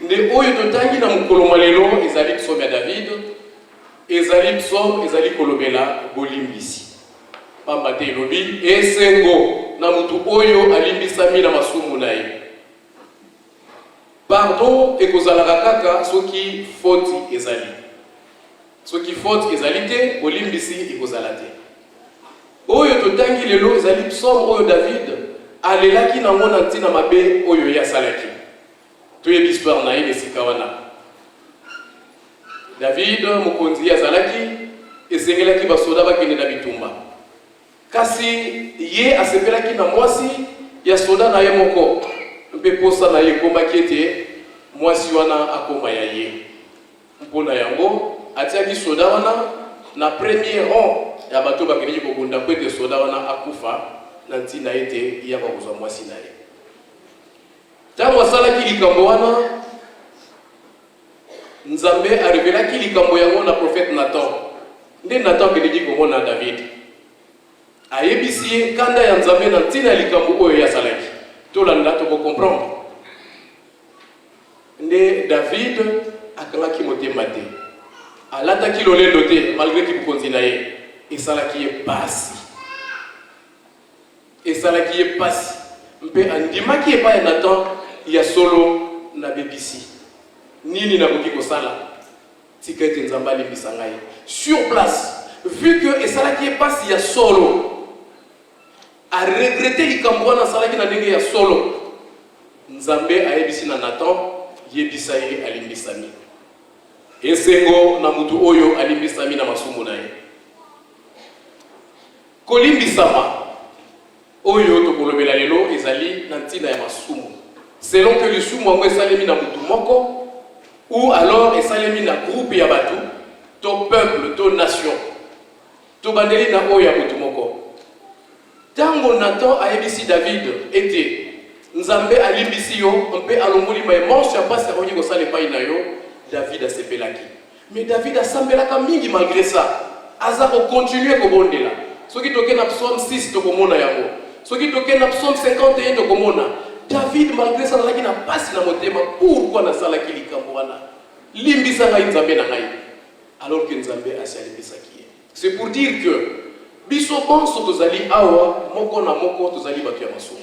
Speaker 3: nde oyo totangi na mokolo mwa lelo ezali psaume ya David ezali psaume ezali kolobela bolimbisi pamba te elobi esengo na mutu oyo alimbisami na masumu na ye pardon ekozalaka kaka soki faute ezali te bolimbisi ekozala te oyo totangi lelo ezali psaume oyo David alelaki nango na ntina mabe oyo ye asalaki toyebi histoire na ye esika wana David mokonzi azalaki esengelaki basoda bakende na bitumba kasi ye asepelaki na mwasi ya soda na ye moko mpe posa na ye ekomaki ete mwasi wana akoma ya ye mpona yango atiaki soda wana na premier rang ya bato bakendeki kobunda po ete soda wana akufa na ntina ete yaka kozwa mwasi na ye ntango asalaki likambo wana Nzambe arevelaki likambo yango na prophète Nathan nde Nathan akendeki komona David ayebisi ye kanda ya Nzambe na ntina ya likambo oyo yasalaki tolanda tokokomprendre nde David akangaki motema te alataki lolendo te malgré ki bokonzi na ye esalaki ye pasi mpe andimaki epai ya Nathan ya solo na bebisi nini nakoki kosala tika ete Nzambe alimbisa ngai sur place vu que esalaki ye pasi ya solo a regrette likambo wana asalaki na ndenge ya solo Nzambe ayebisi na Nathan yebisa ye alimbisami esengo na mutu oyo alimbisami na masumu na ye kolimbisama oyo tokolobela lelo ezali na ntina ya masumu selon que lisumu yango esalemi na mutu moko ou alors esalemi na groupe ya batu to peuple to nation to bandeli na oyo ya mutu moko tango Nathan ayebisi David ete Nzambe alimbisi yo mpe alongoli ma manche ya pasi akoki kosala epai na yo David asepelaki Mais David a sambelaka mingi malgré ça. Aza ko continuer ko bondela. Soki toke na psaume 6 to komona yango. Soki toke na psaume 51 to komona. David malgré ça laki na pasi na motema pourquoi na salaki likambo wana. Limbisa ngai nzambe na ngai. Alors que nzambe asalimbisaki. C'est pour dire que biso bonso tozali awa moko na moko tozali batu ya masumu.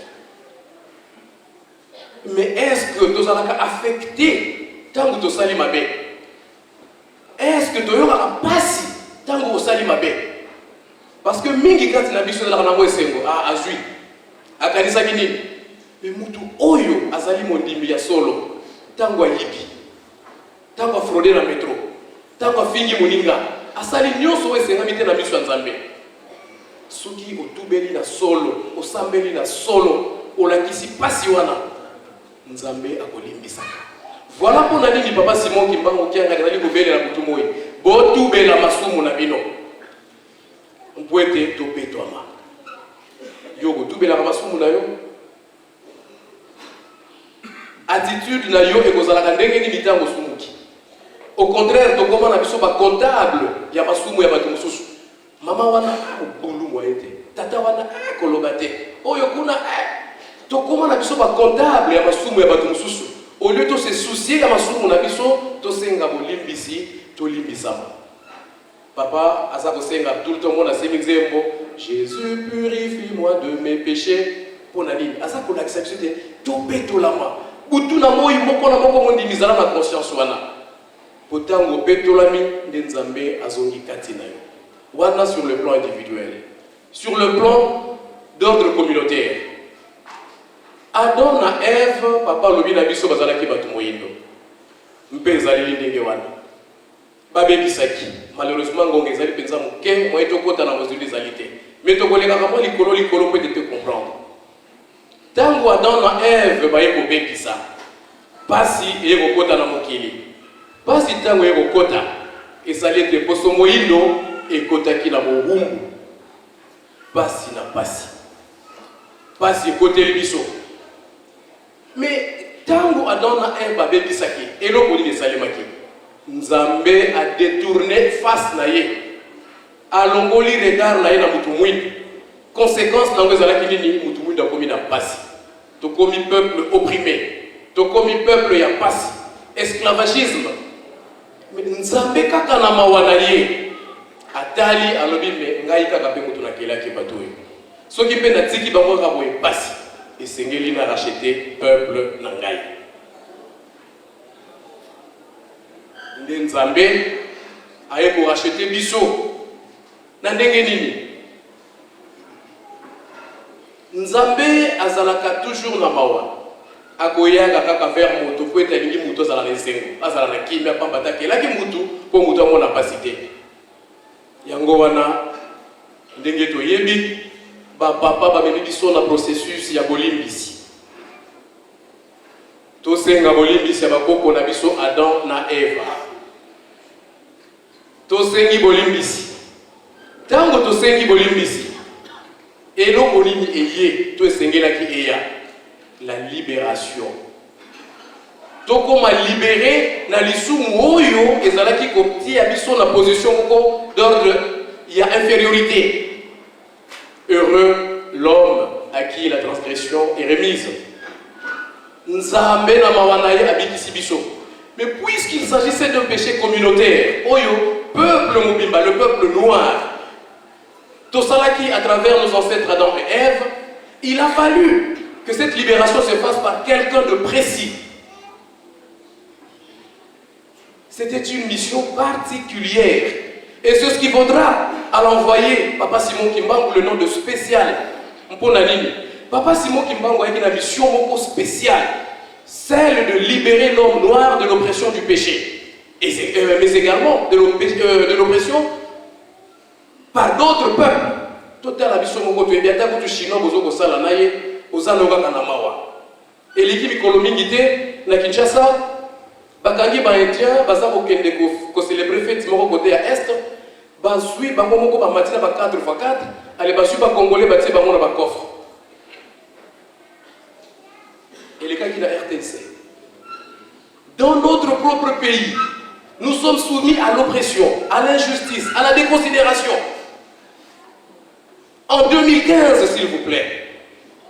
Speaker 3: Mais est-ce que tozalaka affecté tango tosali mabe? Est-ce que toyoka pasi tango osali mabe? Parce que mingi kati na biso ezalaka nango esengo azwi akanisaki nini? Mais mutu oyo azali mondimi ya solo tango ayibi, tango afraude na metro, tango afingi moninga, asali nyonso oyo esengami te na biso ya nzambe. Soki otubeli na solo, osambeli na solo, olakisi pasi wana, nzambe akolimbisaka. Voilà pour nani papa Simon Kimbangu qui a regardé le bébé la mutumoi. Botu bela masumu na bino. On peut être topé toi ma. Yo botu bela masumu na yo. Attitude na yo ekozala ndenge ni mitango sumuki. Au contraire, to koma na biso ba comptable ya masumu ya batu mususu. Mama wana bulu moyete. Tata wana kolobate. Oyo kuna to koma na biso ba comptable ya masumu ya batu mususu. Au lieu de se soucier de masumu na biso, to senga bolimbisi, to limbisama. Papa, asa ko senga tout le monde a semizembo, Jésus purifie-moi de mes péchés. Pour nani, asa ko l'accepter de to petolama. Butu na moyi moko na moko mondi mizala na conscience wana. Potango petolami nzambe azongi katina yo. Wana sur le plan individuel. Sur le plan d'ordre communautaire. Adam na Eve, papa lobi na biso bazalaki batu moyindo. Mpe ezali ndenge wana. Babebisaki. Malheureusement ngonga ezali penza moke, moye tokota na mozuli ezali te. Mais tokoleka kama likolo peut te comprendre. Tango Adam na Eve baye kobebisa. Pasi eye kokota na mokili. Pasi tango eye kokota ezali te poso moyindo ekotaki na mowumbu. Pasi na pasi. Pasi ekoteli biso. Mais tango Adam na Eve babebisaki, eloko nini esalemaki? Nzambe a détourné face na ye. Alongoli regard na ye na mutu mwindu. Conséquence nango ezalaki nini? Mutu mwindu akomi na pasi. Tokomi peuple opprimé. Tokomi peuple ya pasi. Esclavagisme. Mais Nzambe kaka na mawa na ye. Atali alobi me ngai kaka pe mutu nakelaki bato oyo. Soki pe natiki bango kaka boye pasi. Et Sengeli n'a racheté peuple nangai. Nzambe aye ko racheter biso. Na ndenge nini? Nzambe azalaka toujours na mawa. Akoyanga kaka vers moto po etelingi moto azala na esengo. Azala na kimia pamba takelaki moto po moto amona pasité. Yango wana ndenge toyebi papa bamemi biso na processus ya bolimbisi. Tosenga bolimbisi ya bakoko na biso Adam na Eva. Tosengi bolimbisi. Tango tosengi bolimbisi. Eloko nini eye to esengelaki eya la libération. Tokoma libéré na lisumu oyo ezalaki kotia biso na position moko d'ordre ya infériorité. Heureux l'homme à qui la transgression est remise. Nzambe na mawanaye abikisi biso. Mais puisqu'il s'agissait d'un péché communautaire, oyo, peuple mobimba, le peuple noir, Tosalaki à travers nos ancêtres Adam et Ève, il a fallu que cette libération se fasse par quelqu'un de précis. C'était une mission particulière. Et c'est ce qui vaudra à l'envoyer Papa Simon Kimbangu le nom de spécial. Papa Simon Kimbangu a une mission beaucoup spéciale, celle de libérer l'homme noir de l'oppression du péché, mais également de l'oppression par d'autres peuples. Total la mission beaucoup de bien tant que chinois bozo sala naye ozanoga kanamawa. Et l'équipe kolomingité na Kinshasa bakangi ba indien baza kokende ko célébrer fête moko côté à est. Bazui bango moko ba matina ba 4x4 allez bazui ba congolais ba tie bango na ba coffre. Et les cas qui na RTC dans notre propre pays Nous sommes soumis à l'oppression, à l'injustice, à la déconsidération. En 2015, s'il vous plaît,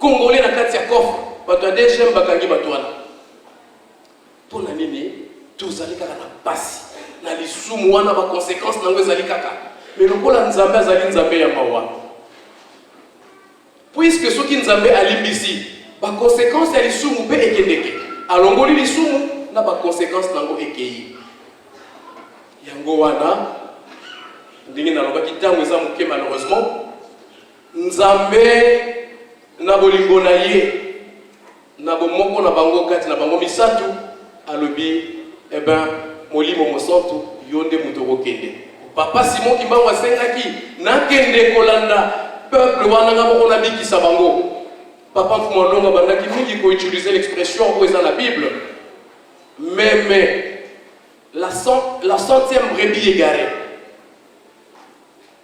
Speaker 3: Congolais na kati ya coffre, bato DGM bakangi batwana. Pour la nini, tous allez kaka na pasi, na lisumu wana ba conséquences nango ezali kaka. Mais le kola nzambe azali nzambe ya mawa. Puisque ceux qui nzambe alimbisi, ba conséquences ya lisumu pe ekendeke. Alongoli lisumu na ba conséquences nango ekei. Yango wana ndingi na loba kitango eza muke malheureusement nzambe na bolingo na ye na bomoko na bango kati na bango misatu alobi molimo mosantu yonde muto kende. Papa Simon Kimbangu asengaki nakende kolanda peuple wana nga moko na bikisa bango. Papa Mfumolonga bandaki mingi ko utiliser l'expression où est dans la Bible. Mais la centième brebis égarée.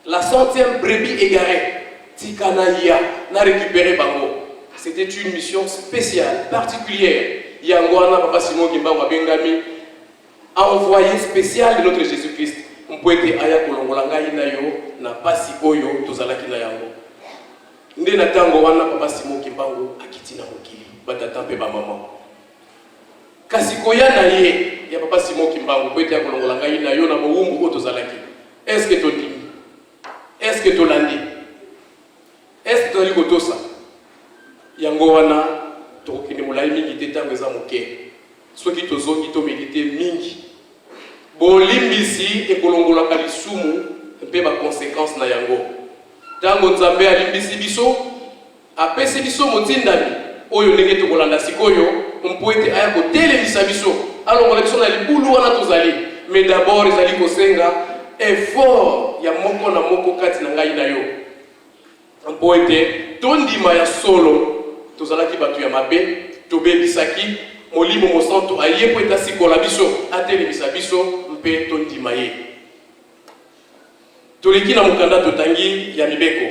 Speaker 3: La centième brebis égarée. Tikanaya n'a récupéré bango. C'était une mission spéciale, particulière. Yangwana Papa Simon Kimbangu Bengami, envoyé spécial de notre Jésus-Christ. On peut être aya kolongolanga inayo na pasi oyo tozalaki na yango. Nde na tango wana Papa Simon Kimbangu akitina mokili batata pe ba maman. Kasi koya na ye ya Papa Simon Kimbangu peut être kolongolanga inayo na mowumbu oyo tozalaki. Est-ce que tondimi? Est-ce que tolandi? Est-ce que toli kotosa? Yango wana tokende molai mingi te tango eza moke. Soki tozongi to méditer mingi. Bolimbisi ekolongolaka lisumu mpe ba conséquences na yango. Tango nzambe alimbisi biso, apesi biso motindami oyo ndenge tokolanda sikoyo, mpo ete aya kotelemisa biso. Alongola biso na libulu wana tozali. Mais d'abord ezali kosenga effort ya moko na moko kati na ngai na yo. Mpo ete tondima ya solo tozalaki bato ya mabe, tobebisaki molimo mosantu aye po eta sikola biso, atelemisa biso mpe tondima ye. Toleki na mukanda totangi ya mibeko.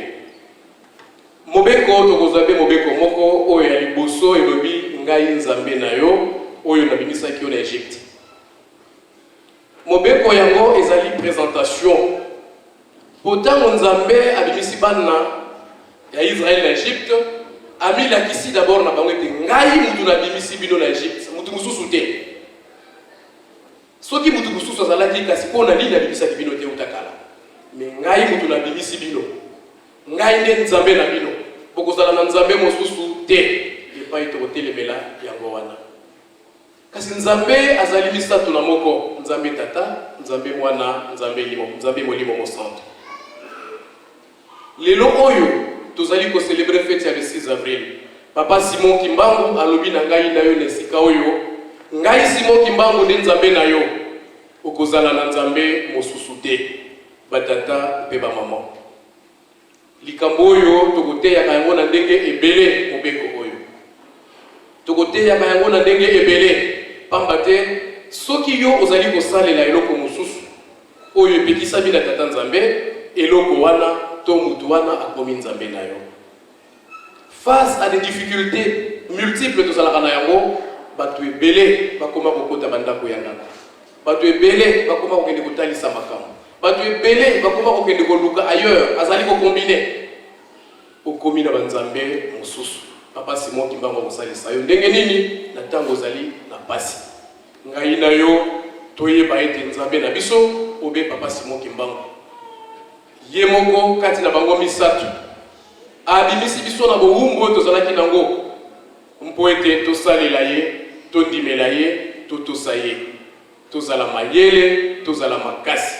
Speaker 3: Mobeko tokozabe mobeko moko oyo ya liboso elobi ngai nzambe na yo oyo nabimisaki yo na Egypte. Mobeko yango ezali présentation. Potango nzambe abimisi bana ya Israël na Egypte, amilakisi d'abord na bango ete ngai mutu nabimisi bino na Egypte, mutu mususu te. Soki mutu mususu azalaki kasi pona nini abimisaki bino te utakala. Mais ngai mutu nabimisi bino. Ngai nde nzambe na bino. Bokozala na nzambe mosusu te. Epai tokotelemela yango wana. Kasi nzambe azali misatu na moko, nzambe tata, nzambe mwana, nzambe molimo mosantu. Lelo oyo tozali ko célébrer fête ya le 6 avril. Papa Simon Kimbangu alobi na ngai na yo na sika oyo. Ngai Simon Kimbangu nde nzambe na yo. Okozala na nzambe mosusu te. Batata pe ba maman. Likambo oyo tokoteya yango na ndenge ebele mobeko oyo. Tokoteya yango na ndenge ebele. Pamba te soki yo ozali kosalela eloko mosusu oyo epekisa bina tata nzambe eloko wana to mutu wana akomi nzambe na yo. Face à des difficultés multiples tozalaka na yango, bato ebele bakoma kokota bandako yanga. Bato ebele bakoma kokende kotalisa makambo. Bato ebele bakoma kokende koluka ailleurs, azali ko combiner. Okomi na banzambe mosusu. Papa Simon Kimbangu kosalisa yo ndenge nini na tango ozali na pasi. Ngai na yo toyeba ete nzambe na biso obe Papa Simon Kimbangu. Ye moko kati na bango misatu. Abimisi biso na bowumbu tozalaki nango. Mpo ete tosalela ye, tondimela ye, totosa ye. Tozala mayele, tozala makasi.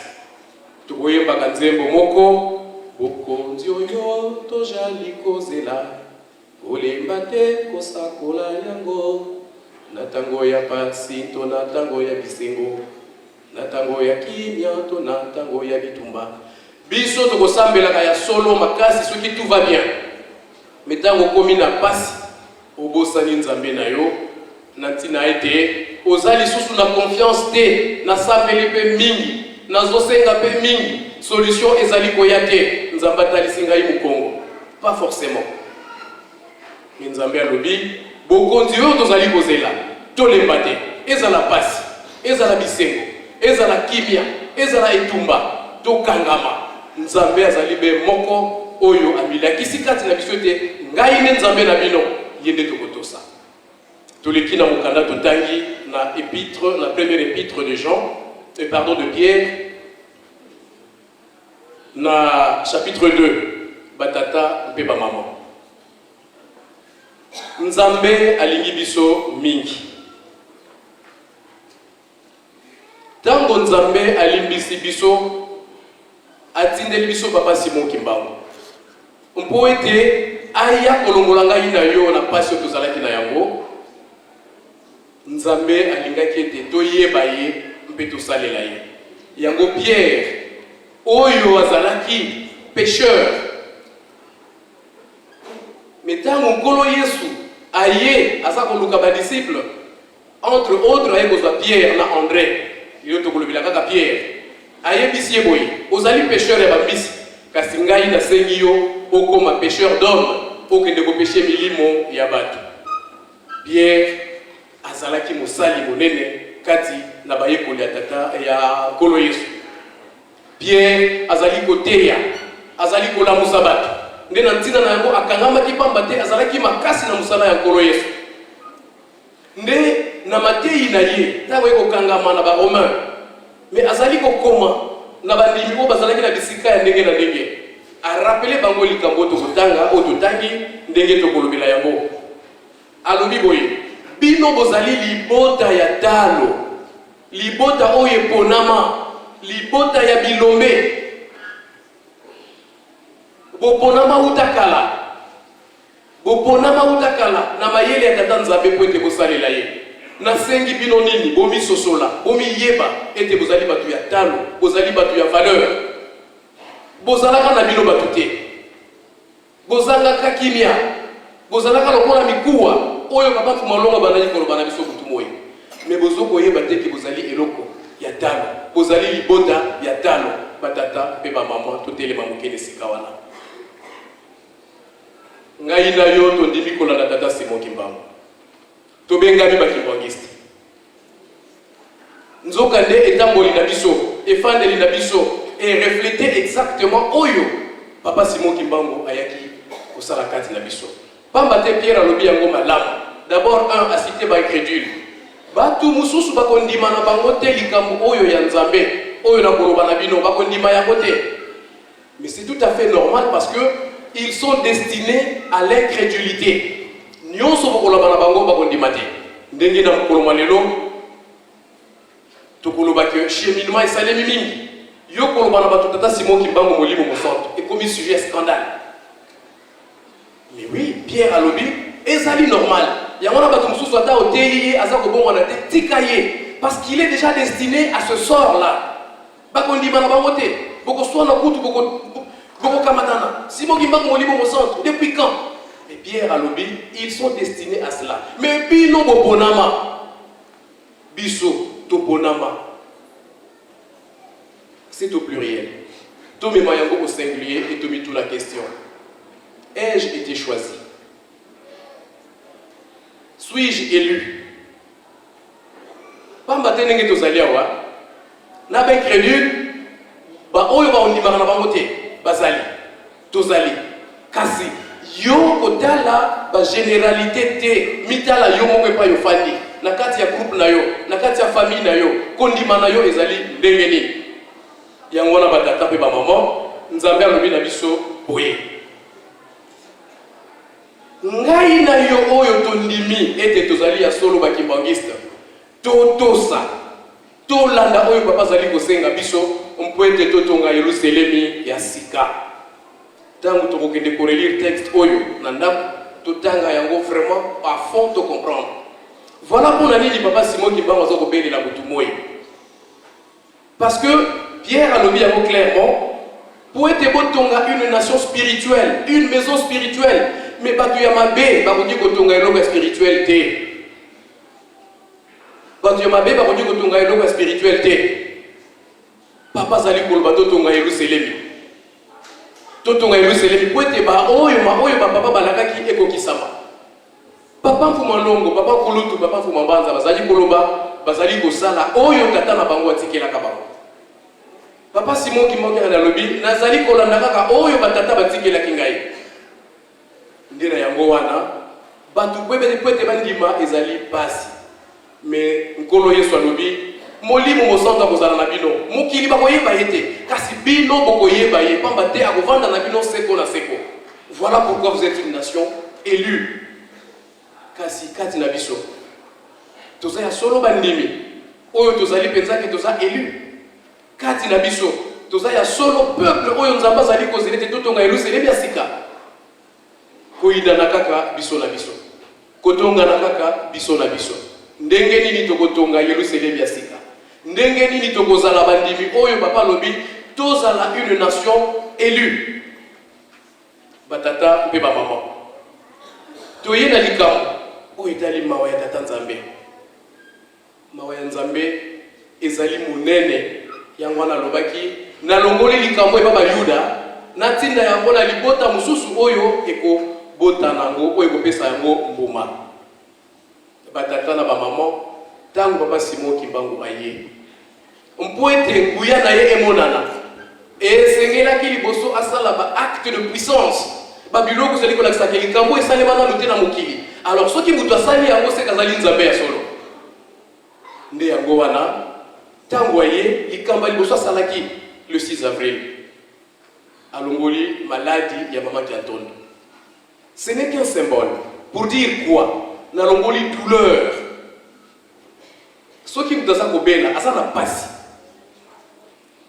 Speaker 3: Tokoyebaka nzembo moko bokonzi oyo tojali kozela. Olemba te kosakola yango. Na tango ya pasi to na tango ya bisengo. Na tango ya kimia to na tango ya bitumba. Biso tokosambelaka ya solo makasi soki tout va bien. Mais tango komi na pasi obosani nzambe na yo na ntina ete ozali susu na confiance te na sambeli pe mingi na zosenga pe mingi solution ezali koya te nzambe atalisi ngai mukongo. Pas forcément. Nzambe alobi bokonzi oyo tozali kozela tolemba te ezala pasi ezala bisengo ezala kimia, ezala etumba, tokangama. Nzambe azali be moko oyo amilakisi kati na biso te ngai ne nzambe na bino yende tokotosa. Toleki na mokanda totangi na épître, la première épître de Jean, pardon de Pierre, na chapitre 2, batata mpe ba mama. Nzambe alingi biso mingi. Tango Nzambe alimbisi biso, atindeli biso papa Simon Kimbangu. Mpo ete aya kolongola ngai na yo na pasi oyo tozalaki na yango, Nzambe alingaki ete toyeba ye mpe tosalela ye. Yango Pierre oyo azalaki pécheur, mais tango nkolo Yesu aye aza koluka ba disciple, entre autres aye kozwa Pierre na André, yo tokolobela kaka Pierre. Ayebisi ye boye, ozali pécheur ya bambisi, kasi ngai nasengi yo okoma pécheur d'homme, okende kopeshe milimo ya bato. Pierre azalaki mosali monene kati na bayekoli ya tata ya nkolo Yesu. Pierre azali koteya, azali kolamusa bato. Nde na ntina na yango akangamaki pamba te azalaki makasi na mosala ya nkolo Yesu. Nde na mateyi na ye ntango ekokangama na baromain, mais azali kokoma na bandimi oyo bazalaki na bisika ya ndenge na ndenge. Arapele bango likambo tokotanga oyo totangi ndenge tokolobela yango. Alobi boye, bino bozali libota ya talo, libota oyo eponama, libota ya bilombe. Boponama utakala, boponama utakala na mayele ya tata Nzambe po ete bosalela ye. Nasengi bino nini, bomi sosola, bomi yeba, ete bozali batu ya talo, bozali batu ya valeur. Bozalaka na bino batu te. Bozalaka kimia, bozalaka lokola mikuwa, oyo papa fumalonga banani koloba na biso butu moye. Me bozoko yeba te ke bozali eloko ya talo, bozali libota ya talo, batata pe ba mama totelema mokene sika wana. Ngai na yo tondimi kolanda tata Simon Kimbangu. Tobengami bakimbangiste. Nzoka nde etamboli na biso, efandeli na biso, et refléter exactement oyo papa Simon Kimbangu ayaki kosala kati na biso. Pamba te Pierre alobi yango malamu. D'abord un a cité ba incrédule. Batu mususu bakondima na bango te likambo oyo ya Nzambe, oyo na koloba na bino bakondima yango te. Mais c'est tout à fait normal parce que ils sont destinés à l'incrédulité. Nyonso bokoloba na bango bakondima te. Ndenge na mokolo lelo tokoloba ke cheminement esalemi mingi. Yo koloba na bato tata Simon Kimbangu molimo mosantu et comme sujet scandale. Mais oui, Pierre alobi ezali normal. Yango na bato mususu ata oteyi aza kobonga na te tikaye parce qu'il est déjà destiné à ce sort là. Bakondima na bango te. Boko swana kutu boko kamatana. Simon Kimbangu molimo mosantu depuis quand? Et Pierre alobi, ils sont destinés à cela. Mais bino boponama, biso toponama, c'est au pluriel. Tomi mayango au singulier et tomi tout la question. Ai-je été choisi? Suis-je élu? Pamba tenenge tozali awa, na ben crédule, ba oyo ba ondimaka na bango te, bazali, tozali, kasi. Yo kotala ba généralité te mitala yo moko epa yo fandi na kati ya groupe na yo na kati ya famille na yo kondima na yo ezali ndenge nini yango na batata pe ba mama Nzambe alobi na biso boye ngai na yo oyo tondimi ete tozali ya solo bakimbangiste totosa tolanda oyo papa zali kosenga biso mpo ete totonga Yerusalemi ya sika. Tango tokokende korelire texte oyo na ndako totanga yango vraiment à fond de comprendre. Voilà pour nani papa Simon Kimbangu azo kobelela butu moyi. Parce que Pierre a lobi yango clairement pour être botonga une nation spirituelle, une maison spirituelle, mais batu ya mabe bakoki kotonga eloko spirituel te. Batu ya mabe bakoki kotonga eloko spirituel te. Papa zali koloba totonga Yerusalemi. Totonga Yerusalemi po ete ba oyo papa balakaki ekokisama. Papa Mfumalongo, papa Kulutu, papa Mfumambanza bazali koloba bazali kosala oyo tata na bango atikelaka bango. Papa Simon Kimbangu na lobi nazali kolanda kaka oyo batata batikelaki ngai. Ndina yango wana batu kwete bandima ezali pasi. Mais nkolo Yesu alobi molimo mosanga kozala na bino mokili bakoyeba ete kasi bino bokoyeba ye pamba te akovanda na bino seko na seko. Voilà pourquoi vous êtes une nation élue. Kasi kati na biso toza ya solo bandimi oyo tozali penzaki toza élu. Kati na biso toza ya solo peuple oyo nzamba zali kozela te totonga Yerusalemi ya sika. Koyida na kaka biso na biso. Kotonga na kaka biso na biso. Ndenge nini tokotonga Yerusalemi ya sika. Ndenge nini tokozala bandimi oyo papa lobi tozala une nation élue. Batata mpe ba mama. Toye na likambo oyo etali mawa ya tata Nzambe. Mawa ya Nzambe ezali munene yango na lobaki na longoli likambo eba ba Yuda na tinda yango na libota mususu oyo eko bota nango oyo kopesa yango mbuma. Batata na ba mama tango papa Simon Kimbangu aye. Mpo ete nguya na ye emonana. Esengela ki liboso asala ba acte de puissance. Babiloko zali ko lakisa ke likambo esalema na lute na mokili. Alors soki mutu asali yango se kazali Nzambe ya solo. Nde yango wana tango aye likamba liboso asalaki le 6 avril. Alongoli maladie ya maman Kiantondo. Ce n'est qu'un symbole pour dire quoi? Na longoli douleur. Soki mutu aza kobela aza na pasi.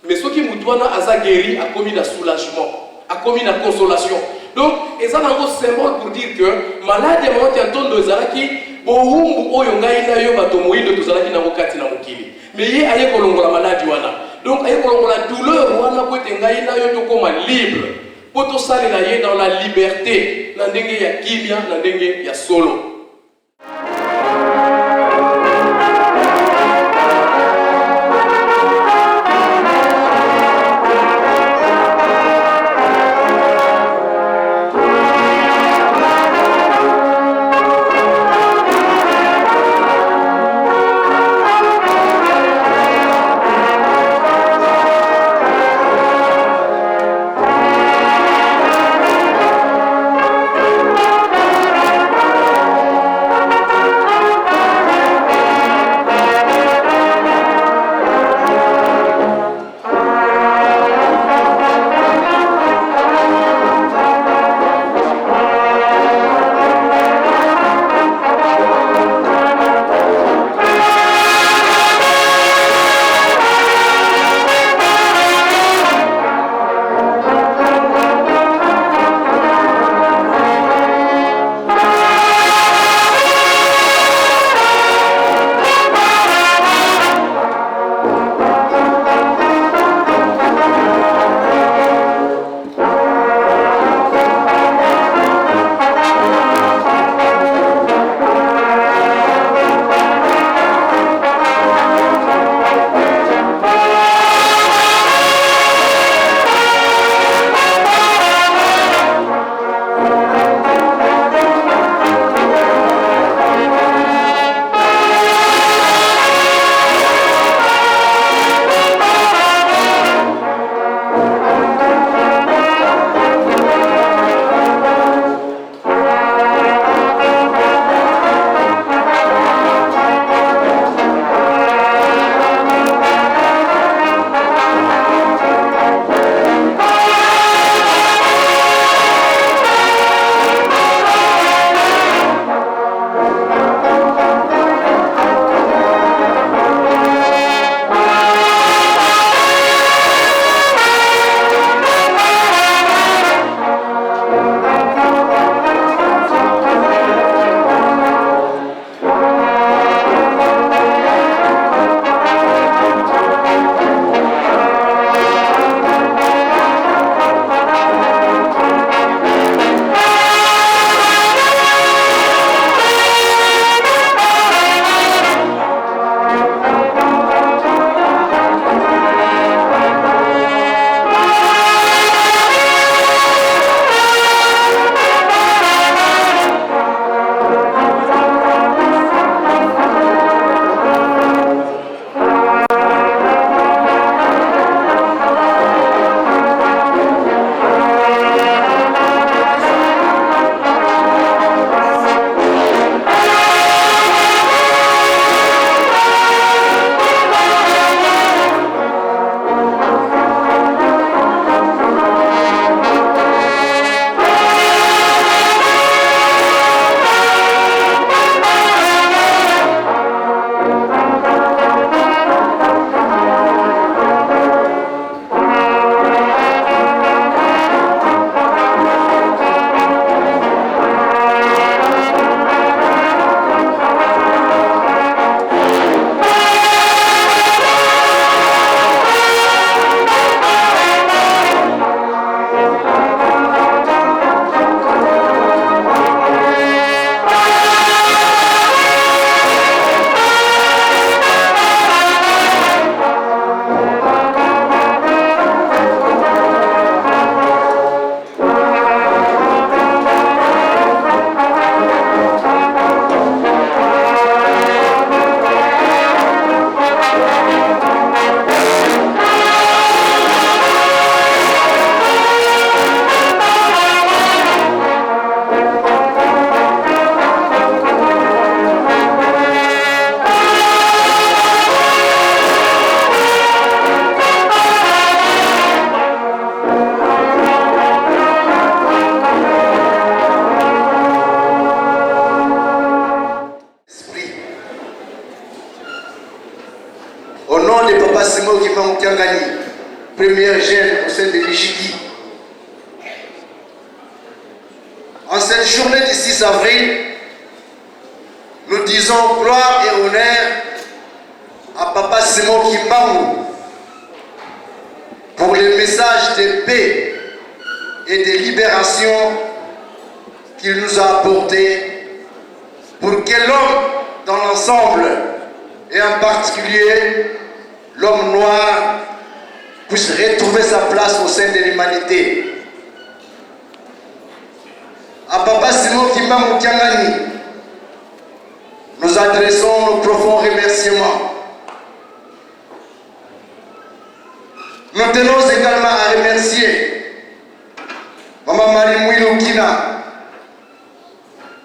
Speaker 3: Mais soki mutu wana aza guéri a commis na soulagement, a commis na consolation. Donc, c'est un symbole pour dire que malade ya maman Kiantondo ezalaki bohumbu oyo ngai na yo bato moyindo tozalaki na mokati na mokili. Mais ye aye kolongola maladi wana. Donc aye kolongola douleur wana po ete ngai na yo tokoma libre. Po tosalela ye dans la liberté, na ndenge ya kimia, na ndenge ya solo.
Speaker 8: de Papa Simon Kimbangu Kiangani, premier jeune au sein de l'Ijiki. En cette journée du 6 avril, nous disons gloire et honneur à Papa Simon Kimbangu pour le message de paix et de libération qu'il nous a apporté pour que l'homme dans l'ensemble et en particulier l'homme noir puisse retrouver sa place au sein de l'humanité. À Papa Simon Kimbangu Kiangani, nous adressons nos profonds remerciements. Nous tenons également à remercier Maman Marie Mouilou-Kina,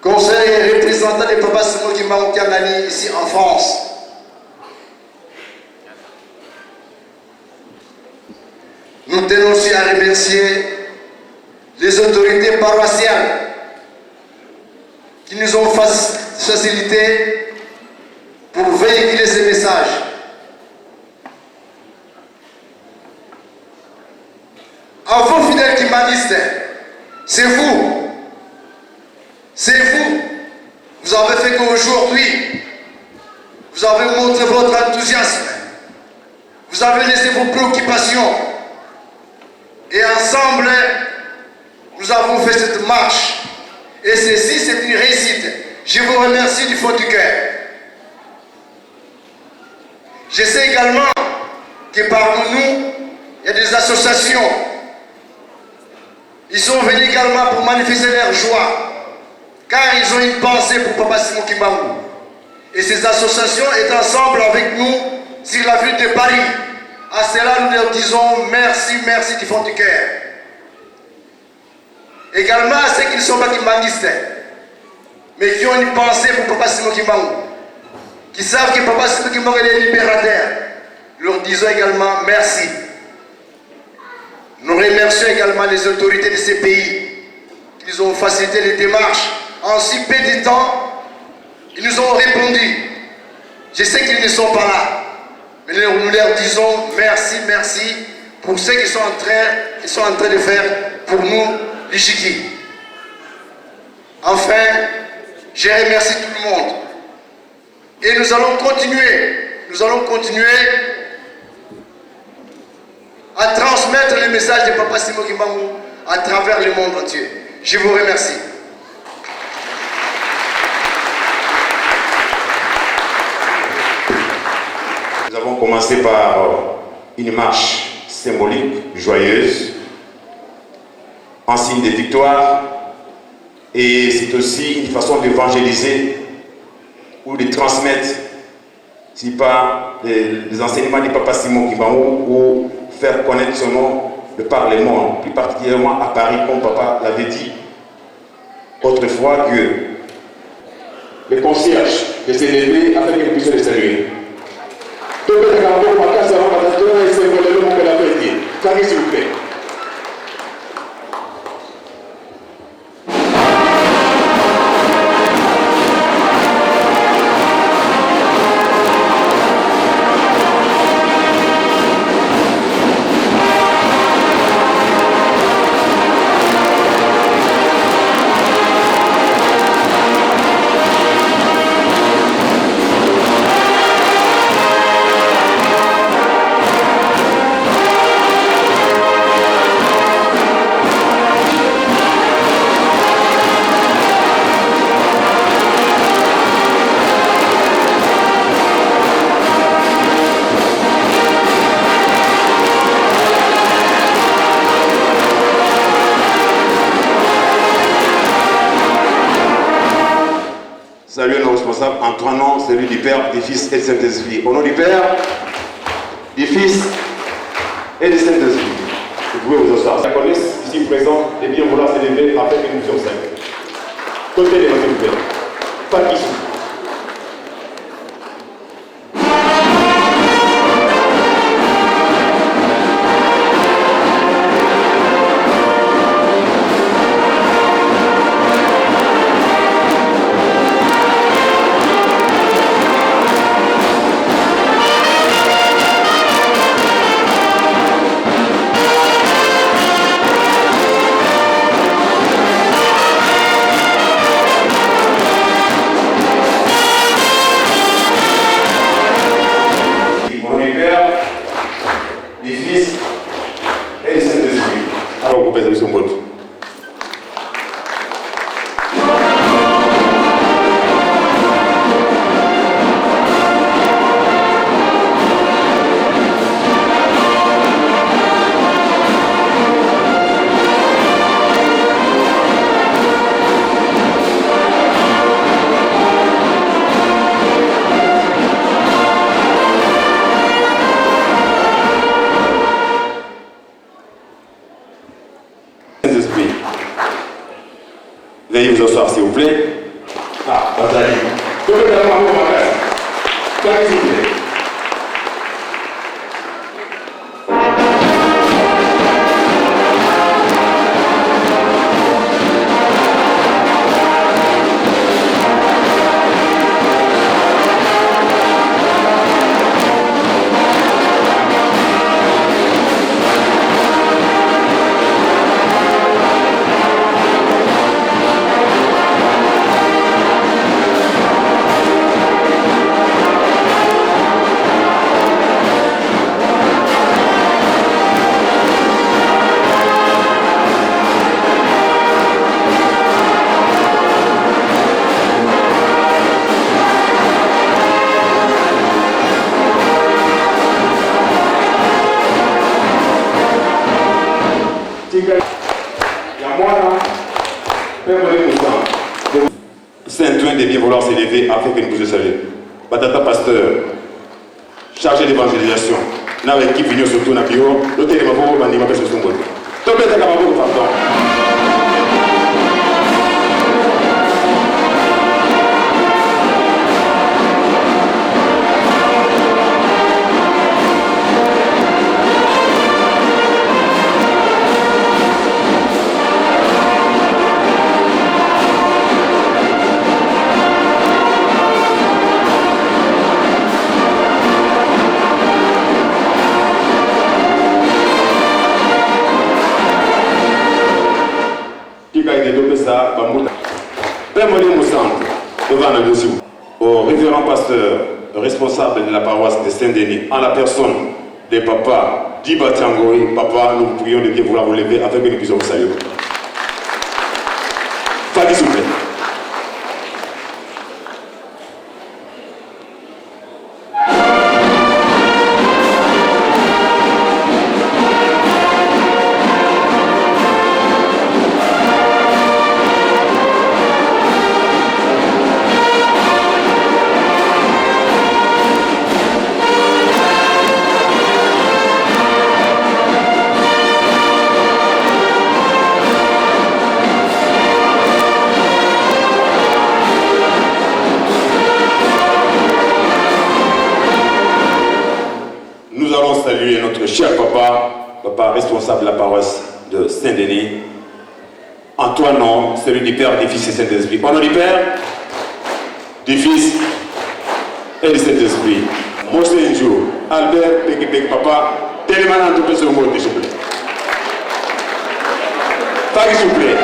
Speaker 8: conseiller et représentant de Papa Simon Kimbangu Kiangani ici en France. Nous tenons aussi à remercier les autorités paroissiales qui nous ont facilité pour véhiculer ces messages. À vous, fidèles kimbanguistes, c'est vous. C'est vous. Vous avez fait qu'aujourd'hui, vous avez montré votre enthousiasme. Vous avez laissé vos préoccupations. Et ensemble, nous avons fait cette marche. Et ceci, c'est une réussite. Je vous remercie du fond du cœur. Je sais également que parmi nous, il y a des associations. Ils sont venus également pour manifester leur joie, car ils ont une pensée pour Papa Simon Kimbangu. Et ces associations sont ensemble avec nous sur la ville de Paris. À cela, nous leur disons merci, merci du fond du cœur. Également à ceux qui ne sont pas kimbanguistes, mais qui ont une pensée pour Papa Simon Kimbangu, qui savent que Papa Simon Kimbangu est libérateur, leur disons également merci. Nous remercions également les autorités de ces pays qui nous ont facilité les démarches. En si peu de temps, ils nous ont répondu. Je sais qu'ils ne sont pas là, mais nous leur disons merci, merci pour ce qu'ils sont en train de faire pour nous, l'Ijiki. Enfin, je remercie tout le monde. Et nous allons continuer à transmettre le message de Papa Simon Kimbangu à travers le monde entier. Je vous remercie.
Speaker 9: Nous avons commencé par une marche symbolique, joyeuse, en signe de victoire, et c'est aussi une façon d'évangéliser ou de transmettre, si pas les enseignements de Papa Simon Kimbangu, ou faire connaître son nom de par le monde, plus particulièrement à Paris, comme Papa l'avait dit autrefois, que
Speaker 10: les concierges de s'élever afin qu'ils puissent les saluer. Tout le monde va s'il vous plaît.
Speaker 9: Saluez nos responsables en trois noms, celui du Père, du Fils et du Saint-Esprit. Au nom du Père, du Fils et du Saint-Esprit. Vous pouvez vous asseoir. La connaissent ici présent et bien vouloir s'élever après une mission simple. Côté les mains, s'il vous plaît. Pas de question. veuillez vous asseoir s'il vous plaît. Ah, Bazali. Tout le monde va s'il vous plaît. Saint-Ouen de bien vouloir s'élever afin que nous puissions saluer. Batata pasteur, chargé d'évangélisation, n'a avec qui venir surtout dans le bureau, l'hôtel de Mabou, Bandi Mabé sur son mot. Tout le monde est capable de faire. Père Molin Moussantre, devant le dossier, au révérend pasteur responsable de la paroisse de Saint-Denis, en la personne de papa Diba Tiangoy, papa, nous vous prions de bien vouloir vous lever afin que nous puissions vous saluer. Fadi, s'il vous plaît. Saluer notre cher papa responsable de la paroisse de Saint-Denis, en toi nom, celui du Père, du Fils et du Saint-Esprit. Au nom du Père, du Fils et du Saint-Esprit. Monseigneur Albert Pekipek papa, tellement en tout ce mot, s'il vous plaît. S'il vous plaît.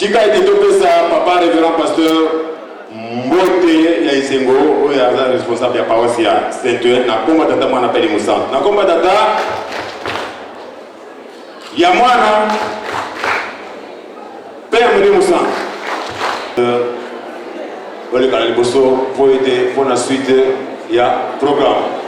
Speaker 9: Tika a été topé ça, papa révérend pasteur Mbote Yaïsengo, où il y a un responsable de la paroisse à Saint-Ouen, na komba tata mwana peli Moussantre. Na komba tata, ya mwana, Père Mene Moussantre. Ole kala liboso, pour aider, pour la suite, il y a programme.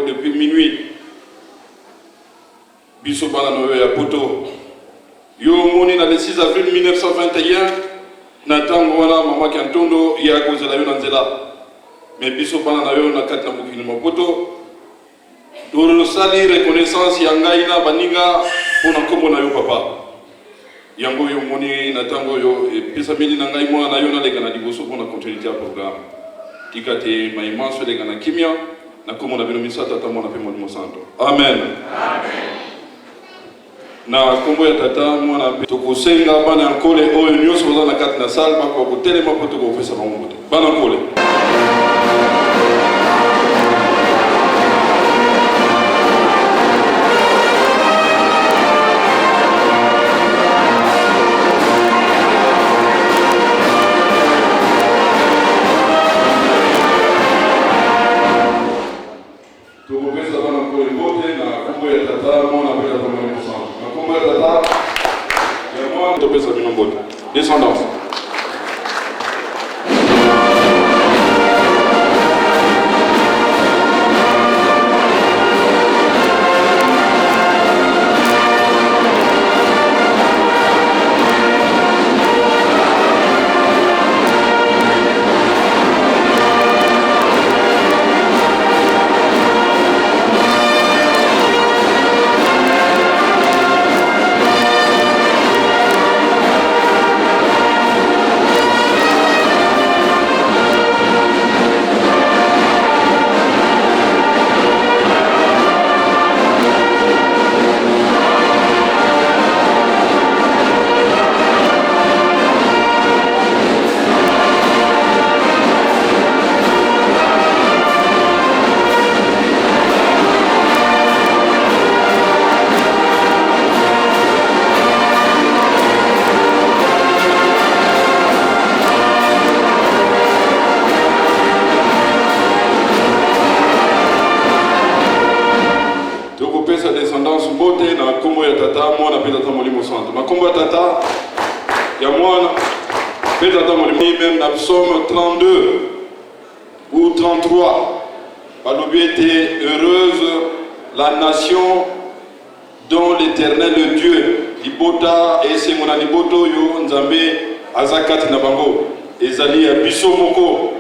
Speaker 4: Depuis minuit, biso bana no ya poto yo moni na le 6 avril 1921 na tango wana mama Kantondo ya kozela yo na nzela mais biso bana na yo na kati na mokili mopoto to sali reconnaissance ya ngai na baninga pona kombo na yo papa yango yo moni na tango yo pesa mili na ngai mwana na yo na lega na liboso pona continuité ya programme tikate maimanso lega na kimia na kombo na bino misata ta mwana pe mo santo amen na kombo ya tata mwana pe tokosenga bana nkole oyo nyonso baza na kati na salle bako kotelema po tokopesa bango moto bana nkole descendance. Même dans Psaume 32 ou 33, Balobi était heureuse la nation dont l'Éternel le Dieu, Libota et Semona Liboto yo Nzambe Azakat Nabango, Ezali Abiso Moko,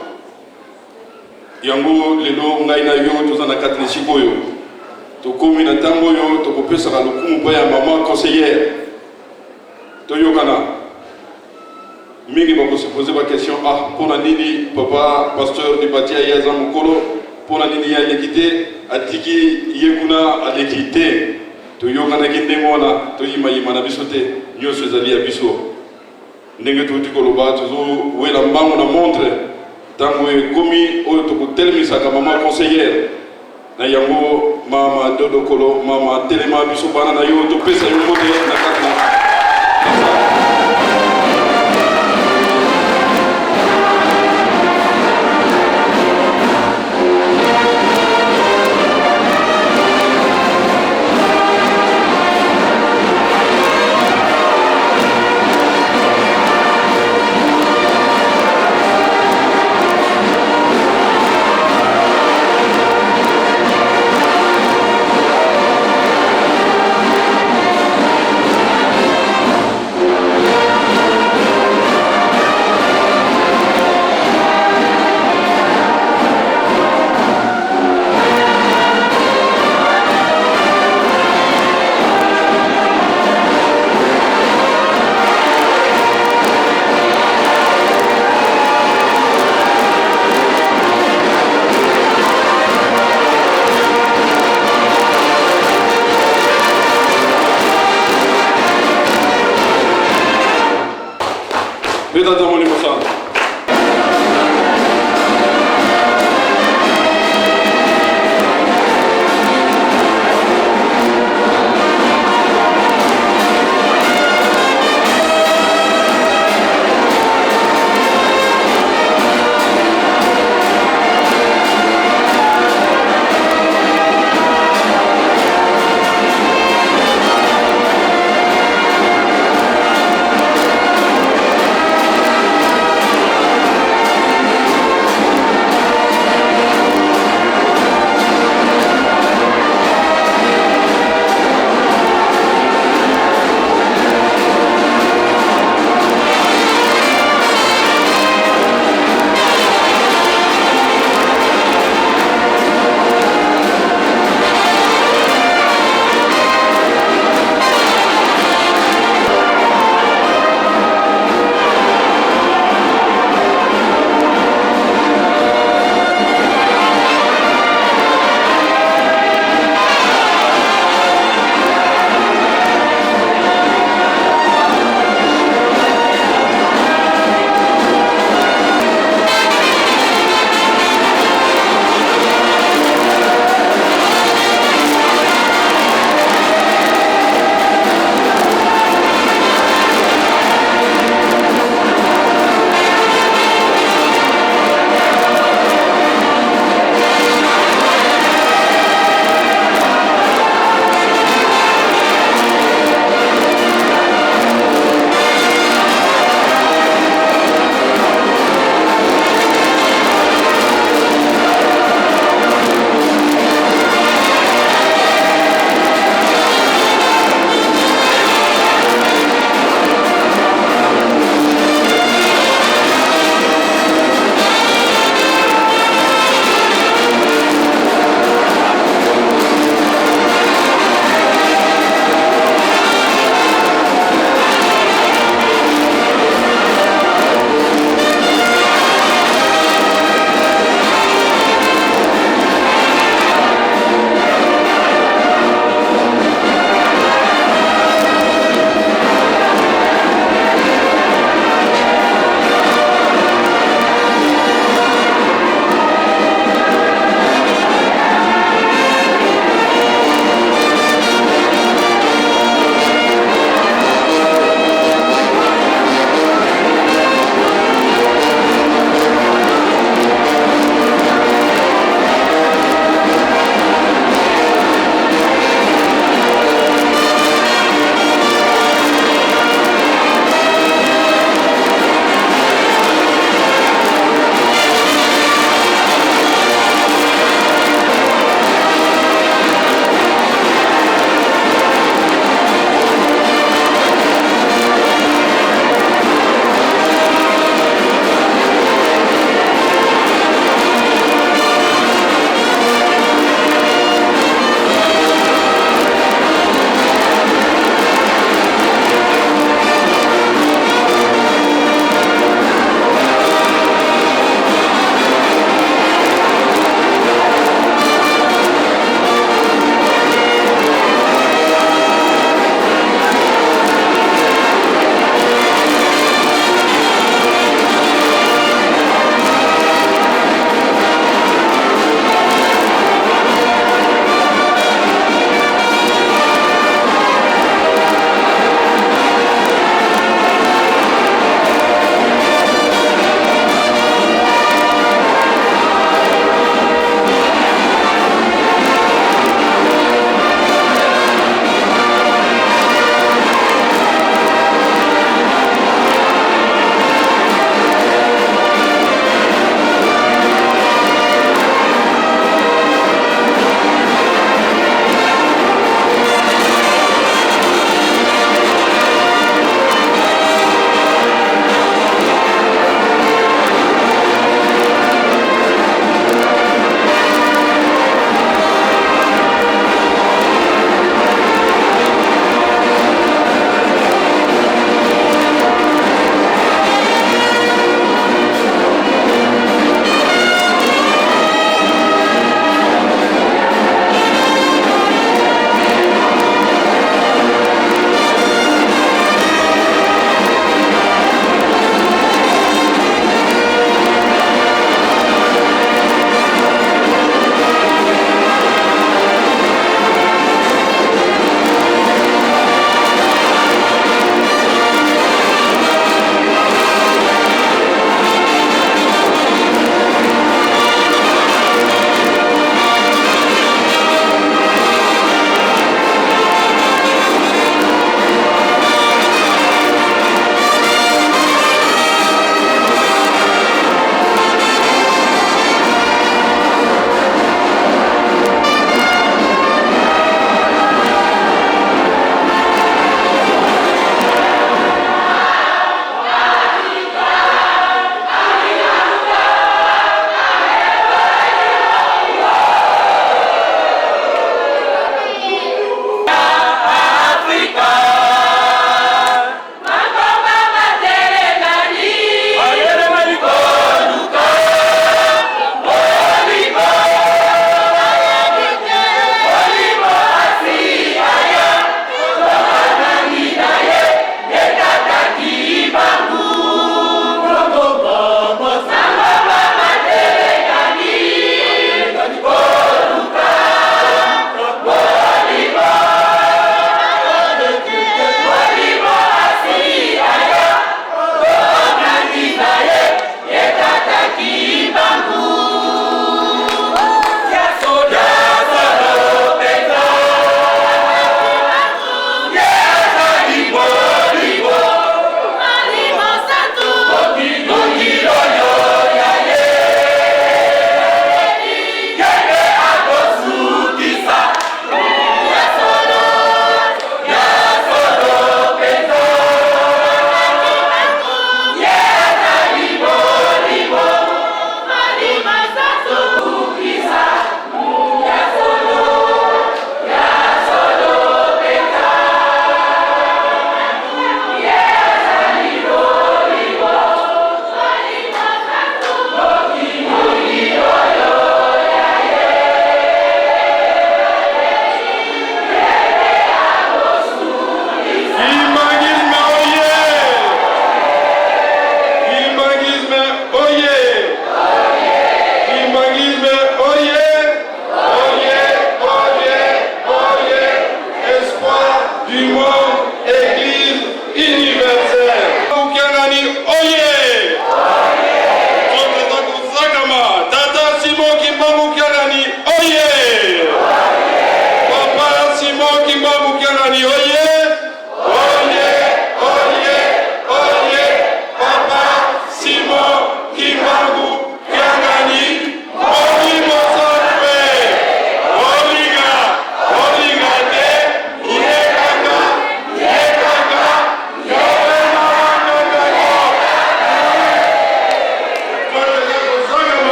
Speaker 4: Yango Lelo Ngaina yo, Tozana Katne Shikoyo, Tokomi na Tango yo, Tokopesa Lukumu Baya maman conseillère, Toyokana. Mingi bako se poser la question pour la nini papa pasteur du bâti Ayaza Mukolo pour la nini ya l'équité atiki yekuna à l'équité to yokana kinde mona to yima yima na bisote nyoso ezali ya biso ndenge to tikolo ba to wela mbango na montre tango komi o to kotelemisa ka mama conseillère na yango mama dodo kolo mama telema biso bana na yo to pesa yo mote na katna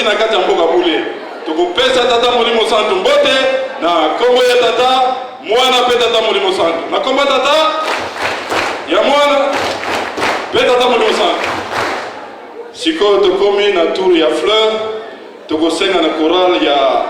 Speaker 4: na kati ya mboka bule tokopesa tata molimo santu mbote na kombo ya tata mwana pe tata molimo santu na kombo ya tata ya mwana pe tata molimo santu sikoyo tokomi na tour ya fleur tokosenga na chorale ya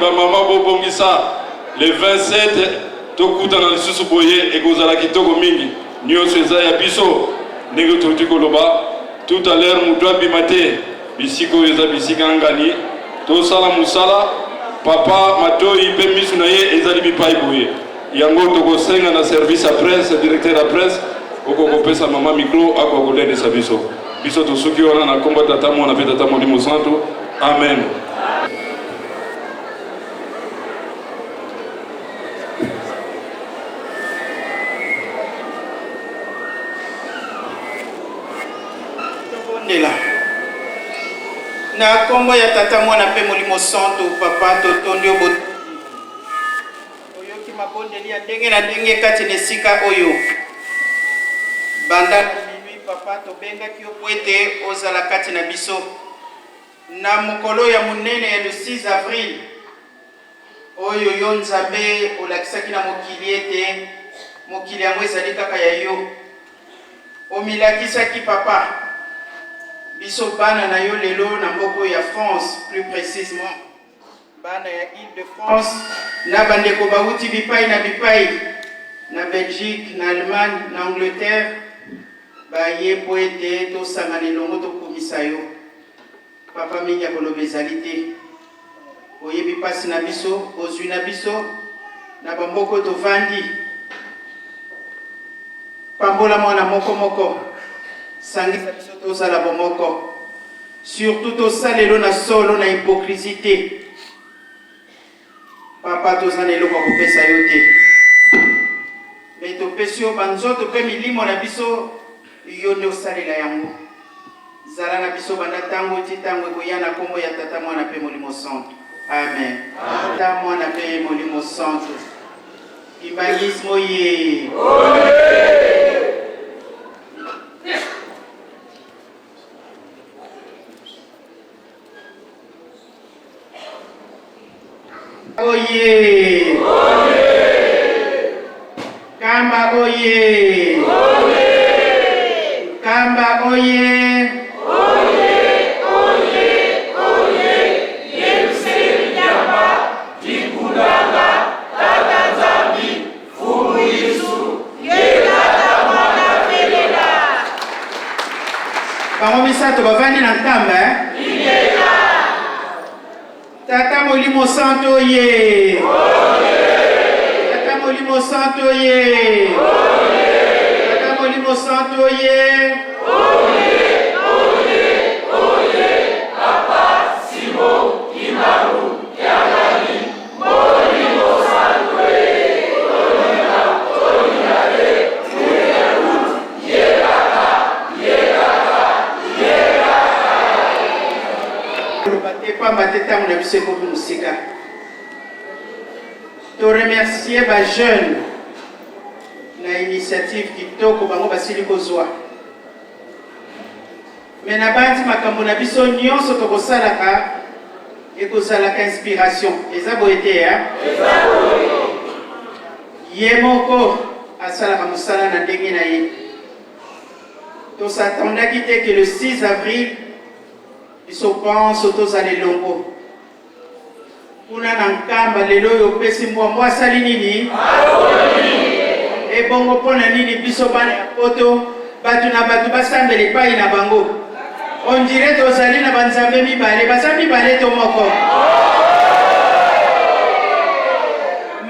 Speaker 4: ba mama bobongisa le 27 tokutana lisusu boye ekozala kitoko mingi nyonso eza ya biso ndenge tokuti koloba tout à l'heure mutu abima te bisika oyo eza bisika ngani tosala mosala papa Matoi mpe misu na ye ezali bipai boye yango tokosenga na service à presse directeur à presse okokopesa mama micro akokolendesa biso biso tosuki wana na kombo tata mwana mpe tata molimo santo amen.
Speaker 11: Na kombo ya tata mwana pe molimo santo papa totondi oboto oyoki mabondeli ya ndenge na ndenge kati na esika oyo banda minui papa tobengaki yo po ete ozala kati na biso na mokolo ya monene ya le 6 avril oyo yo nzambe olakisaki na mokili ete mokili yango ezali kaka ya yo omilakisaki papa biso bana na yo lelo na mboko ya France, plus précisément bana ya Île-de-France na bandeko bauti bipai na Belgique, na Allemagne, na Angleterre baye po ete tosangana elongo tokumisa yo papa mingi akoloba ezali te oyebi mpasi na biso ozwi na biso na bamboko tovandi pambola mwana moko sangisa biso tozala bomoko surtout tosalelo na solo na hypocrisie papa tozana eloko kopesa yo te me topesi yo banzoto mpe milimo na biso yo nde osalela yango zala na biso banda ntango ti ntango ekoya na kombo ya tata mwana mpe molimo santo amen. Tata mwana mpe molimo santo kimbangismo ye oye Kamba oye Kamba oye
Speaker 4: Yerusalemu nyamba tikudanga tata nzambi fumu Yesu yetata mwana felela
Speaker 11: bango misato bavandi na nkamba Tata molimo santo ye Tata molimo santo ye Tata molimo santo ye
Speaker 4: Papa Simo Kimaru Yagani molimo santo ye
Speaker 11: pamba te ntango na biso ekoki mosika toremercie bajeune na initiative kitoko bango basili kozwa me na bandi makambo na biso nyonso tokosalaka ekozalaka inspiration eza boye te ye moko asalaka mosala na ndenge na ye tosatondaki te ke le 6 avril biso pense tozala elongo kuna na nkamba lelo oyo opesi mbwambo asali nini ebongo mpona nini biso bana ya poto bato na bato basambela epai na bango ondire tozali na banzambe mibale baza mibale to moko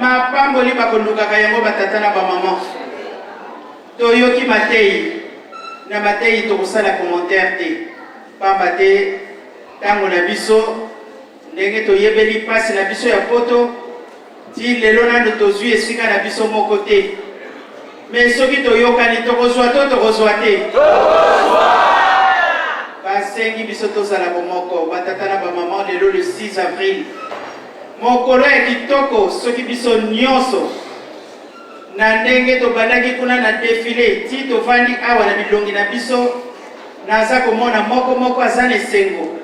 Speaker 11: mapamboli bakolukaka yango batata na bamama toyoki matei na matei tokosala commentaire te pamba te ntango na biso ndenge toyebeli mpasi na biso ya poto ti lelo nano tozwi esika na biso moko te me soki toyokani tokozwa to tokozwa te basengi biso tozala bomoko batata na bamama lelo le 6 avril mokolo ya kitoko soki biso nyonso na ndenge tobandaki kuna na defile ti tovandi awa na bilongi na biso naza komona moko aza na esengo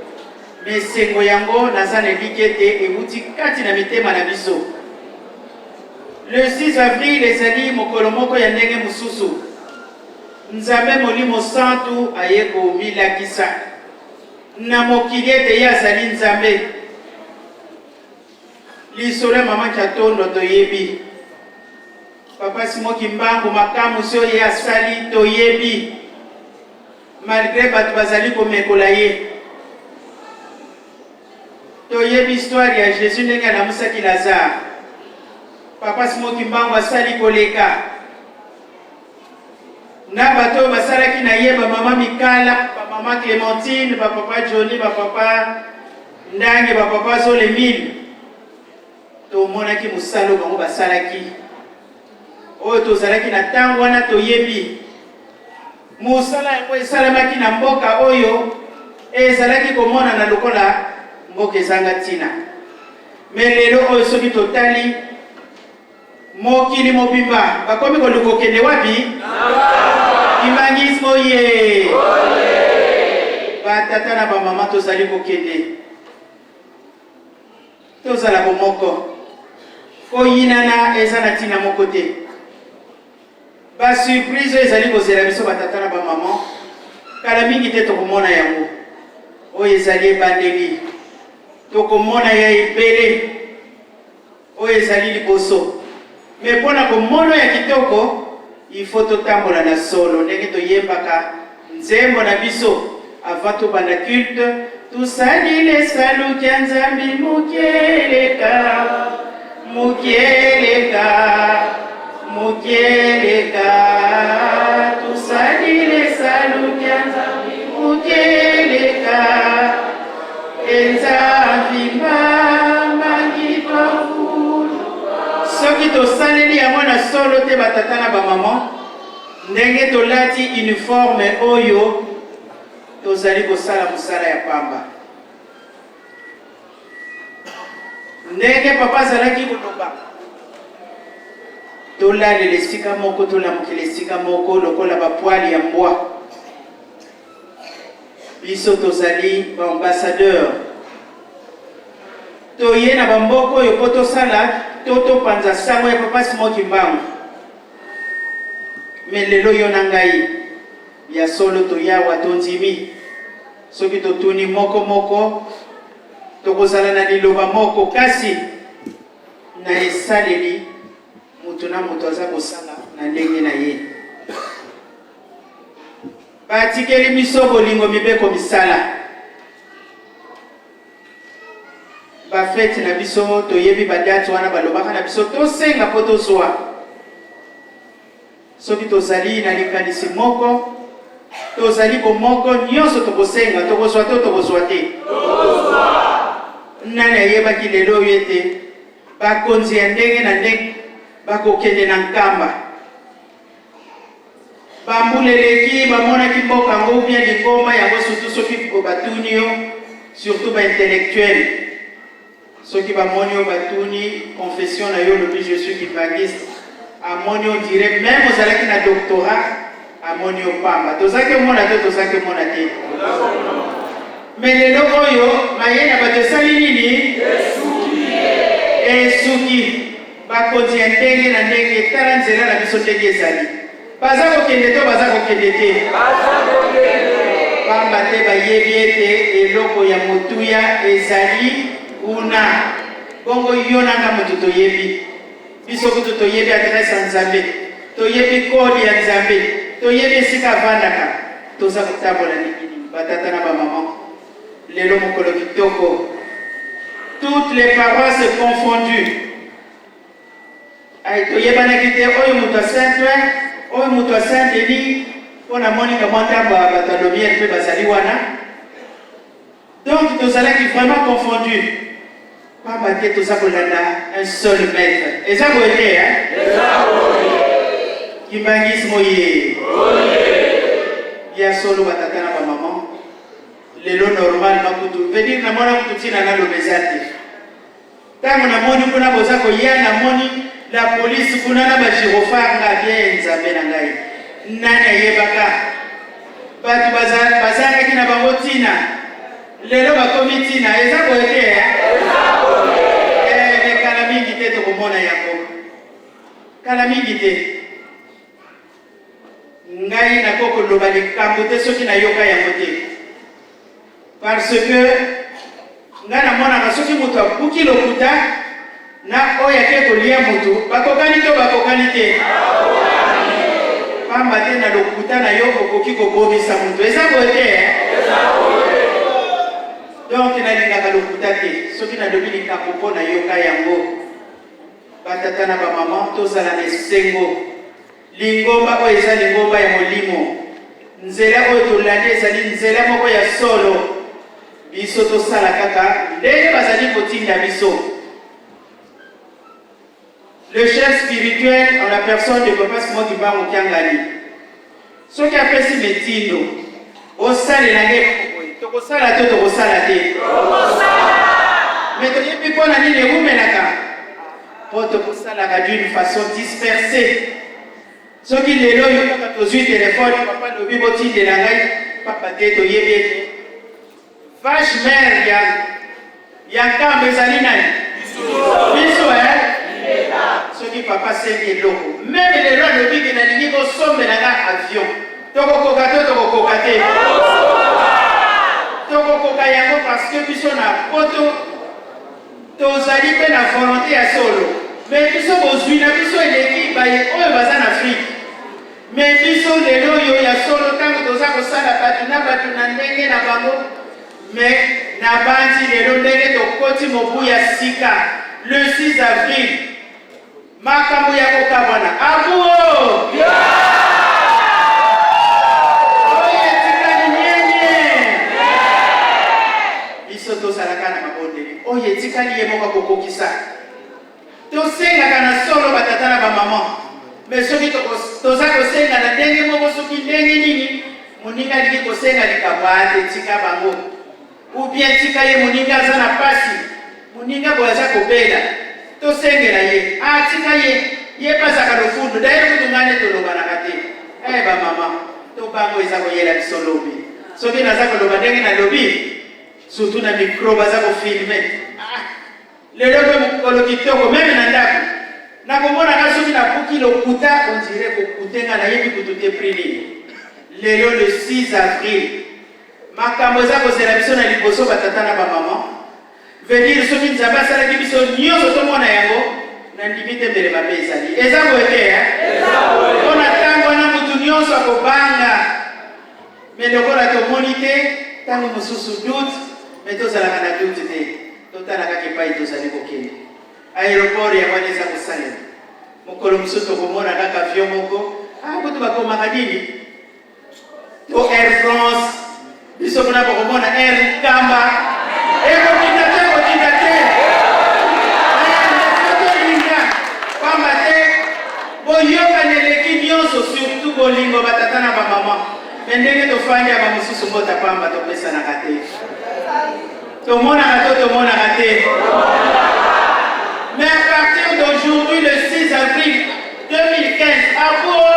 Speaker 11: me esengo yango naza na elike te euti kati na mitema na biso le 6 avril ezali mokolo moko ya ndenge mosusu nzambe molimo santu aye komilakisa na mokili ete ye azali nzambe lisolo mama Chatondo toyebi. Papa Simon Kimbangu makamu sio ya sali toyebi. Malgré batu bazali komekola ye. Toyebi histoire ya Jésus ndenge anamusaki Lazare. Papa Simon Kimbangu asali koleka. Na bato basalaki na ye ba mama Mikala, ba mama Clémentine, ba papa Johnny, ba papa Ndange, ba papa Zolemile. To monaki musalo bango basalaki. Oyo tozalaki na tango wana toyebi. Musala yango esalamaki na mboka oyo ezalaki komona na lokola mboka ezanga ntina. Mais lelo oyo soki totali mokili mobimba bakomi koluka okende wapi? Imanisme oye! Batata na bamama tozali kokende. Tozala bomoko. Koyinana eza na ntina moko te. Ba surprise ezali kozela biso batata na bamama. Kala mingi te tokomona yango. Oyo ezali ebandeli. Tokomona ya ebele. Oyo ezali liboso. Mais pona komona ya kitoko, il faut totambola na solo. Ndenge toyembaka nzembo na biso avant to banda culte. Tusalile salu kya nzambi mukeleka. Mukeleka. Mukeleka. Tusalile salu kya nzambi mukeleka. Enzambi mangitwa soki tosaleli yango na solo te batata na bamama ndenge tolati uniforme oyo tozali kosala mosala ya pamba ndenge papa azalaki koloba tolalela esika moko tolamukela esika moko lokola bapwali ya mbwa biso tozali baambassadeur toye na bamboka oyo po tosala toto panza sango ya Papa Simon Kimbangu. Mais lelo yo na ngai ya solo to ya watondimi soki totuni moko moko tokozala na liloba moko kasi na esaleli mutu na mutu aza kosala na ndenge na ye batikeli biso bolingo mibeko misala ba fete na biso toyebi badati wana balobaka na biso tosenga po tozwa soki tozali na likanisi moko tozali bomoko nyonso tokosenga tokozwa to tokozwa te nani ayebaki lelo oyo ete bakonzi ya ndenge na ndenge bakokende na nkamba bambuleleki bamonaki mboka yango bien lingoma yango surtout soki batuni yo surtout baintellectuel soki bamoni yo batuni confession na yo lobi je suis kipangiste amoni on dirait même ozalaki na doctorat amoni yo pamba tozaki omona te tozaki omona te mais lelo oyo mayena bato esali nini esuki bakonzi ya ndenge na ndenge tala nzela na biso ndenge ezali baza kokende to baza kokende te pamba te bayebi ete eloko ya motuya ezali una bongo yo nanga mutu toyebi biso kutu toyebi adresse ya nzambe toyebi kodi ya nzambe toyebi esika avandaka toza kotambola ningini batata na bamama lelo mokolo kitoko toutes les paroisses confondues ay toyebanaki te oyo mutu asaint-ouen oyo mutu asaint-denis mpona moninga mwa ntambo ya bato ya lobiere mpe bazali wana donc tozalaki vraiment confondu pamba te toza kolanda un seul maître eza boye te kimbangisme oye ya solo batata na bamama lelo normal makutu vedire namona kutu ntina naloba eza te ntango namoni kuna boza koya namoni la polisi kuna na bagirofare nga bien nzambe na ngai nani ayebaka bato bazalaki na bango ntina lelo bakomi ntina eza boye te kala mingi te tokomona yango kala mingi te ngai nakokoloba likambo te soki nayoka yango te parce que ngai namonaka soki moto abuki lokuta na oya ke kolia mutu bakokani to bakokani te pamba te na lokuta na yo okoki kobomisa mutu eza boye te donc nalingaka lokuta te soki nalobi likambo mpo na yoka yango batata na bamama tozala na esengo lingomba oyo eza lingomba ya molimo nzela oyo tolandi ezali nzela moko ya solo biso tosala kaka ndenge bazali kotinda biso. Le chef spirituel en la personne de Papa Simon Kimbangu Kiangali soki apesi metindo osalela nge tokosala to tokosala te mais toyebi mpo na nini ewumelaka mpo tokosalaka d'une façon dispersée. Soki lelo oyo kaka tozwi telefone papa lobi botindela ngai papa te toyebi ete vache mare ya nkambo ezali nani biso soki papa sengi eloko meme lelo alobiki nalingi kosombelanga avion tokokoka to tokokoka te tokokoka yango parce que biso na poto tozali mpe na volonté ya solo mais biso bozwi na biso eleki oyo baza na Afrique mais biso lelo oyo ya solo ntango toza kosala bato na ndenge na bango mais na bandi lelo ndenge tokoti mobu ya sika le 6 avril makambo ya kokabwana abuo oyo etikali nyenye biso tozalaka na mabondeli oyo etikali ye moko kokokisa tosengaka na solo batata na bamama mais soki toza kosenga na ndenge moko soki ndenge nini moninga alingi kosenga likambo ate tika bango ou bien tika ye moninga aza na pasi moninga boyo aza kobela tosengela ye tika ye pasaka lofundu daye kutu ngane tolobanaka te bamama to bango eza koyela biso lobi soki naza koloba ndenge nalobi surtout na mikro baza kofilme lelo mpe mokolo kitoko meme na ndako nakomonaka soki napuki lokuta ondire kokutenga nayebi kutu te pri nini lelo le 6 avril makambo eza kozela biso na liboso batata na bamama venir soki nzambe asalaki biso nyonso tomona yango nandimi te mbele mabe ezali eza boye te mpo na ntango wana mutu nyonso akobanga me lokola tomoni te ntango mosusu dute me tozalaka na dute te totalaka epai tozali kokende aéroport ya wana eza kosalela mokolo mosusu tokomona kaka avion moko kutu bakomaka nini to Air France biso kuna bakomona Air Nkamba ekotinda te ekotinda pamba te boyoka neleki nyonso surtout bolingo batata na bamama me ndenge tofandi ya bamosusu mbota pamba topesanaka te tomonaka to tomonaka te. Mais à partir d'aujourd'hui, le 6 avril 2015, à vous,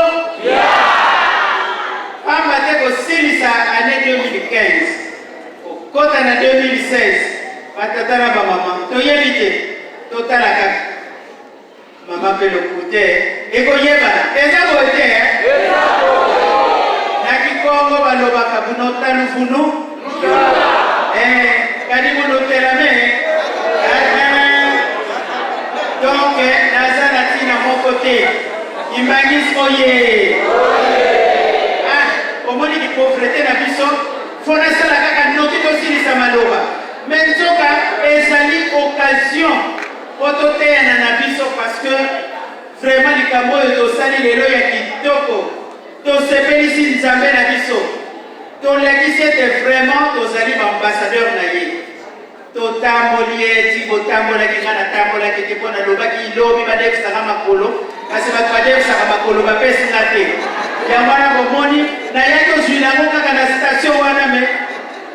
Speaker 11: Pamba Silisa année 2015, au côté en 2016, Patatana maman, Toyelite, Totalaka, maman fait le côté, et Goyeba, et ça côté, Naki Kongo, Baloba Kabuno, Tanufunu, et Kadimuno Telame. Donc, Naza Natina, mon côté, Imagis Oye. Au moment de pauvreté, la biso, Fonasa la Kaka, Nokito Silisa Maloba. Mais Nzoka, ezali occasion, Potote na biso, parce que vraiment, les Kamo et Tosali, les lois Kitoko, Tosepelisi Nzambe na biso. Ton legacy était vraiment Tosali, ambassadeur naïe. Totambolier, Tibotambola, Kikana Tambola, Kitipona, Lobaki, Lobi, Badev Saramakolo, Asibat Badev Saramakolo, Bapes Nate, Yamana Bomoni, Nayato Zuinamoka, la station Waname,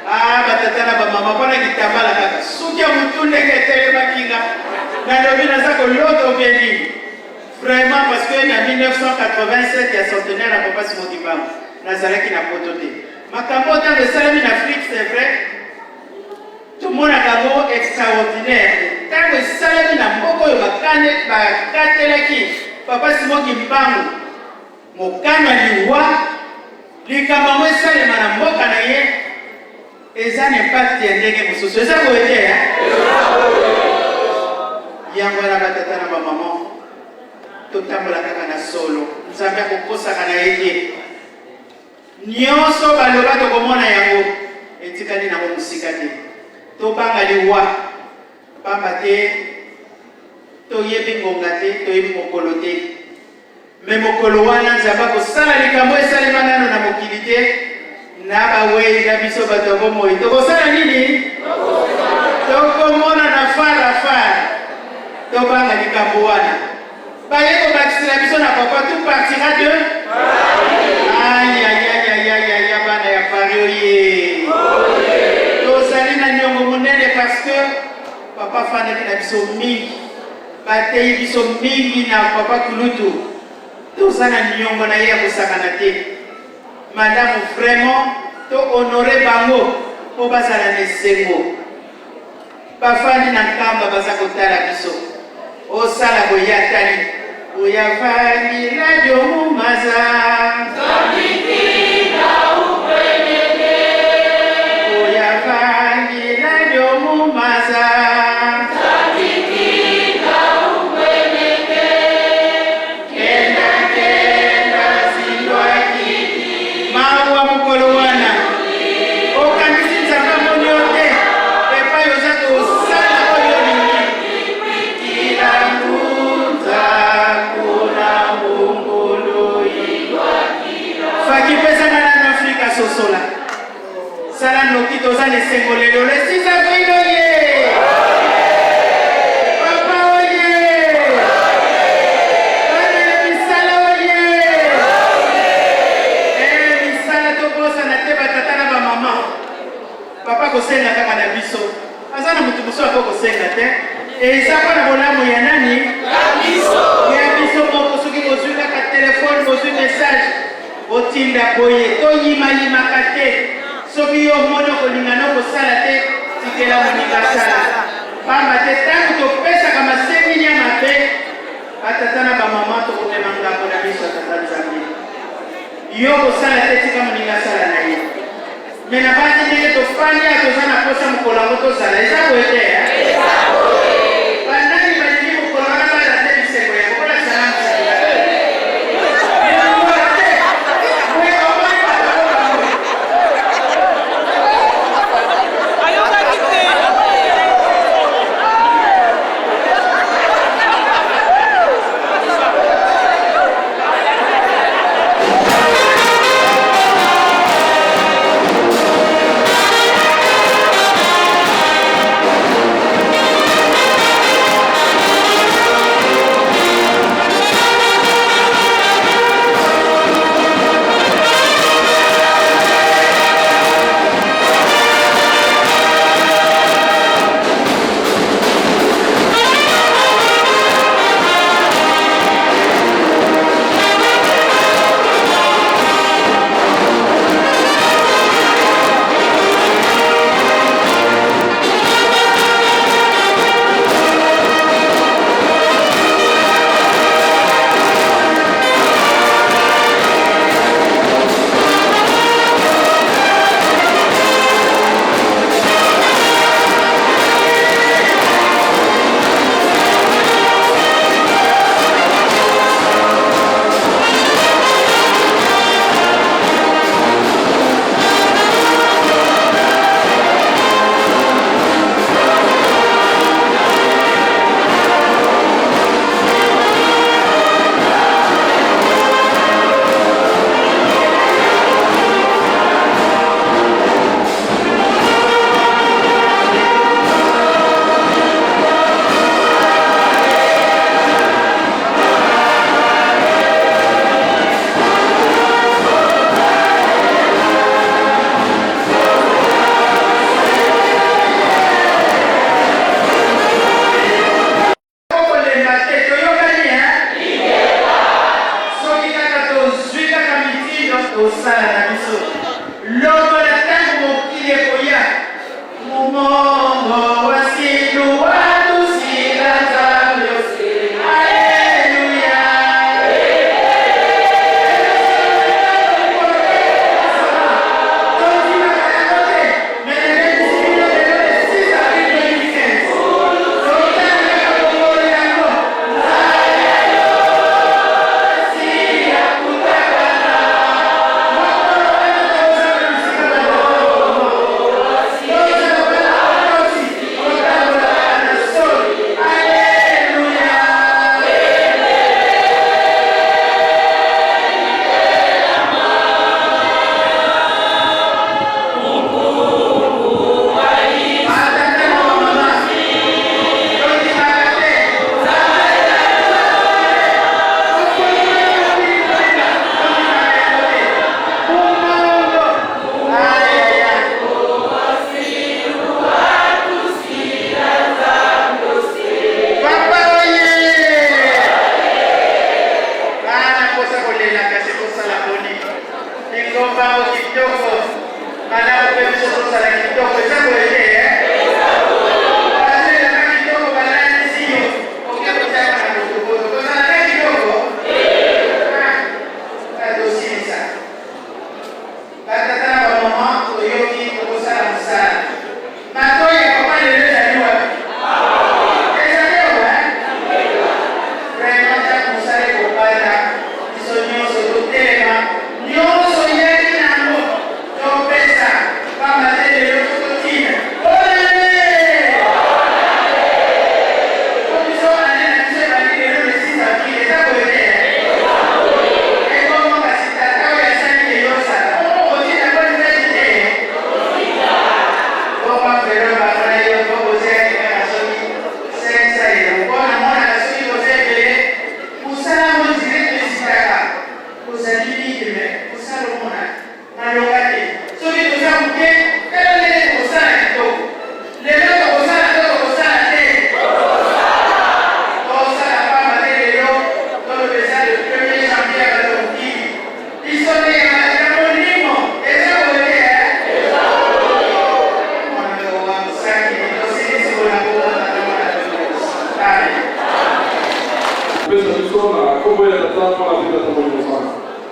Speaker 11: Batatana Bamama, Kitambala, Soukia Moutoune, Telemakinga, Nalobi Nazako, l'autre Béni. Vraiment, parce que en 1987, il y a centenaire à Papa Simon Kimbangu, Nazaraki n'a pas toté. Ma campagne de Salam en Afrique, c'est vrai. Tout le monde a un extraordinaire. Tant que Salam n'a pas de Papa Simon Kimbangu, mon canal du roi, les Kamamoué Salam n'a pas et ça n'est pas de pour ce. Ça vous aider, hein? yango wana batata na bamama totambola kaka na solo nzambe akokosaka na ye te nyonso baloba tokomona yango etikali nango mosika te tobanga liwa pamba te toyebi ngonga te toyebi mokolo te me mokolo wana nzambe akosala likambo esalema nano na mokili te na bawei na biso bato ya bomoi tokosala nini tokomona na farafara tobanga likambo wana baye kobakisela biso na papa tout partira de ayayayayaya bana ya pari oye tozali na niongo monene parce que papa fandaki na biso mingi bateyi biso mingi na papa kulutu toza na niongo na ye ya kosakana te madame vraiment to honore bango po bazala na esengo bafandi na nkamba baza kotala biso osala boyatali oyavandi radio mumaza oyavandi radio mumaza sala noki toza lesengo lelo le 6 avril oye papa oye banele misala oye misala tokosana te batata na bamama papa kosenga kaka na biso aza na motu mosu ako kosenga te eza mpo na bolamu ya nani ya biso moko soki bozwi kaka telefone bozwi message otinda boye toyimayimaka te soki yo moni okolingana okosala te tikela moninga sala pamba te ntango topesaka masengini ya mabe batata na bamama tokomema ngambo na biso ya tata nzambe yo kosala te tika moninga sala na ye me na bandi ndenge tofandi ya toza na posa mokolo yango tozala eza boye te bandani balingi mokolo wana bala te bisengo yango mpona sala mosala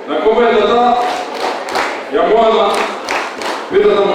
Speaker 10: Na kombo ya tata ya mwana peta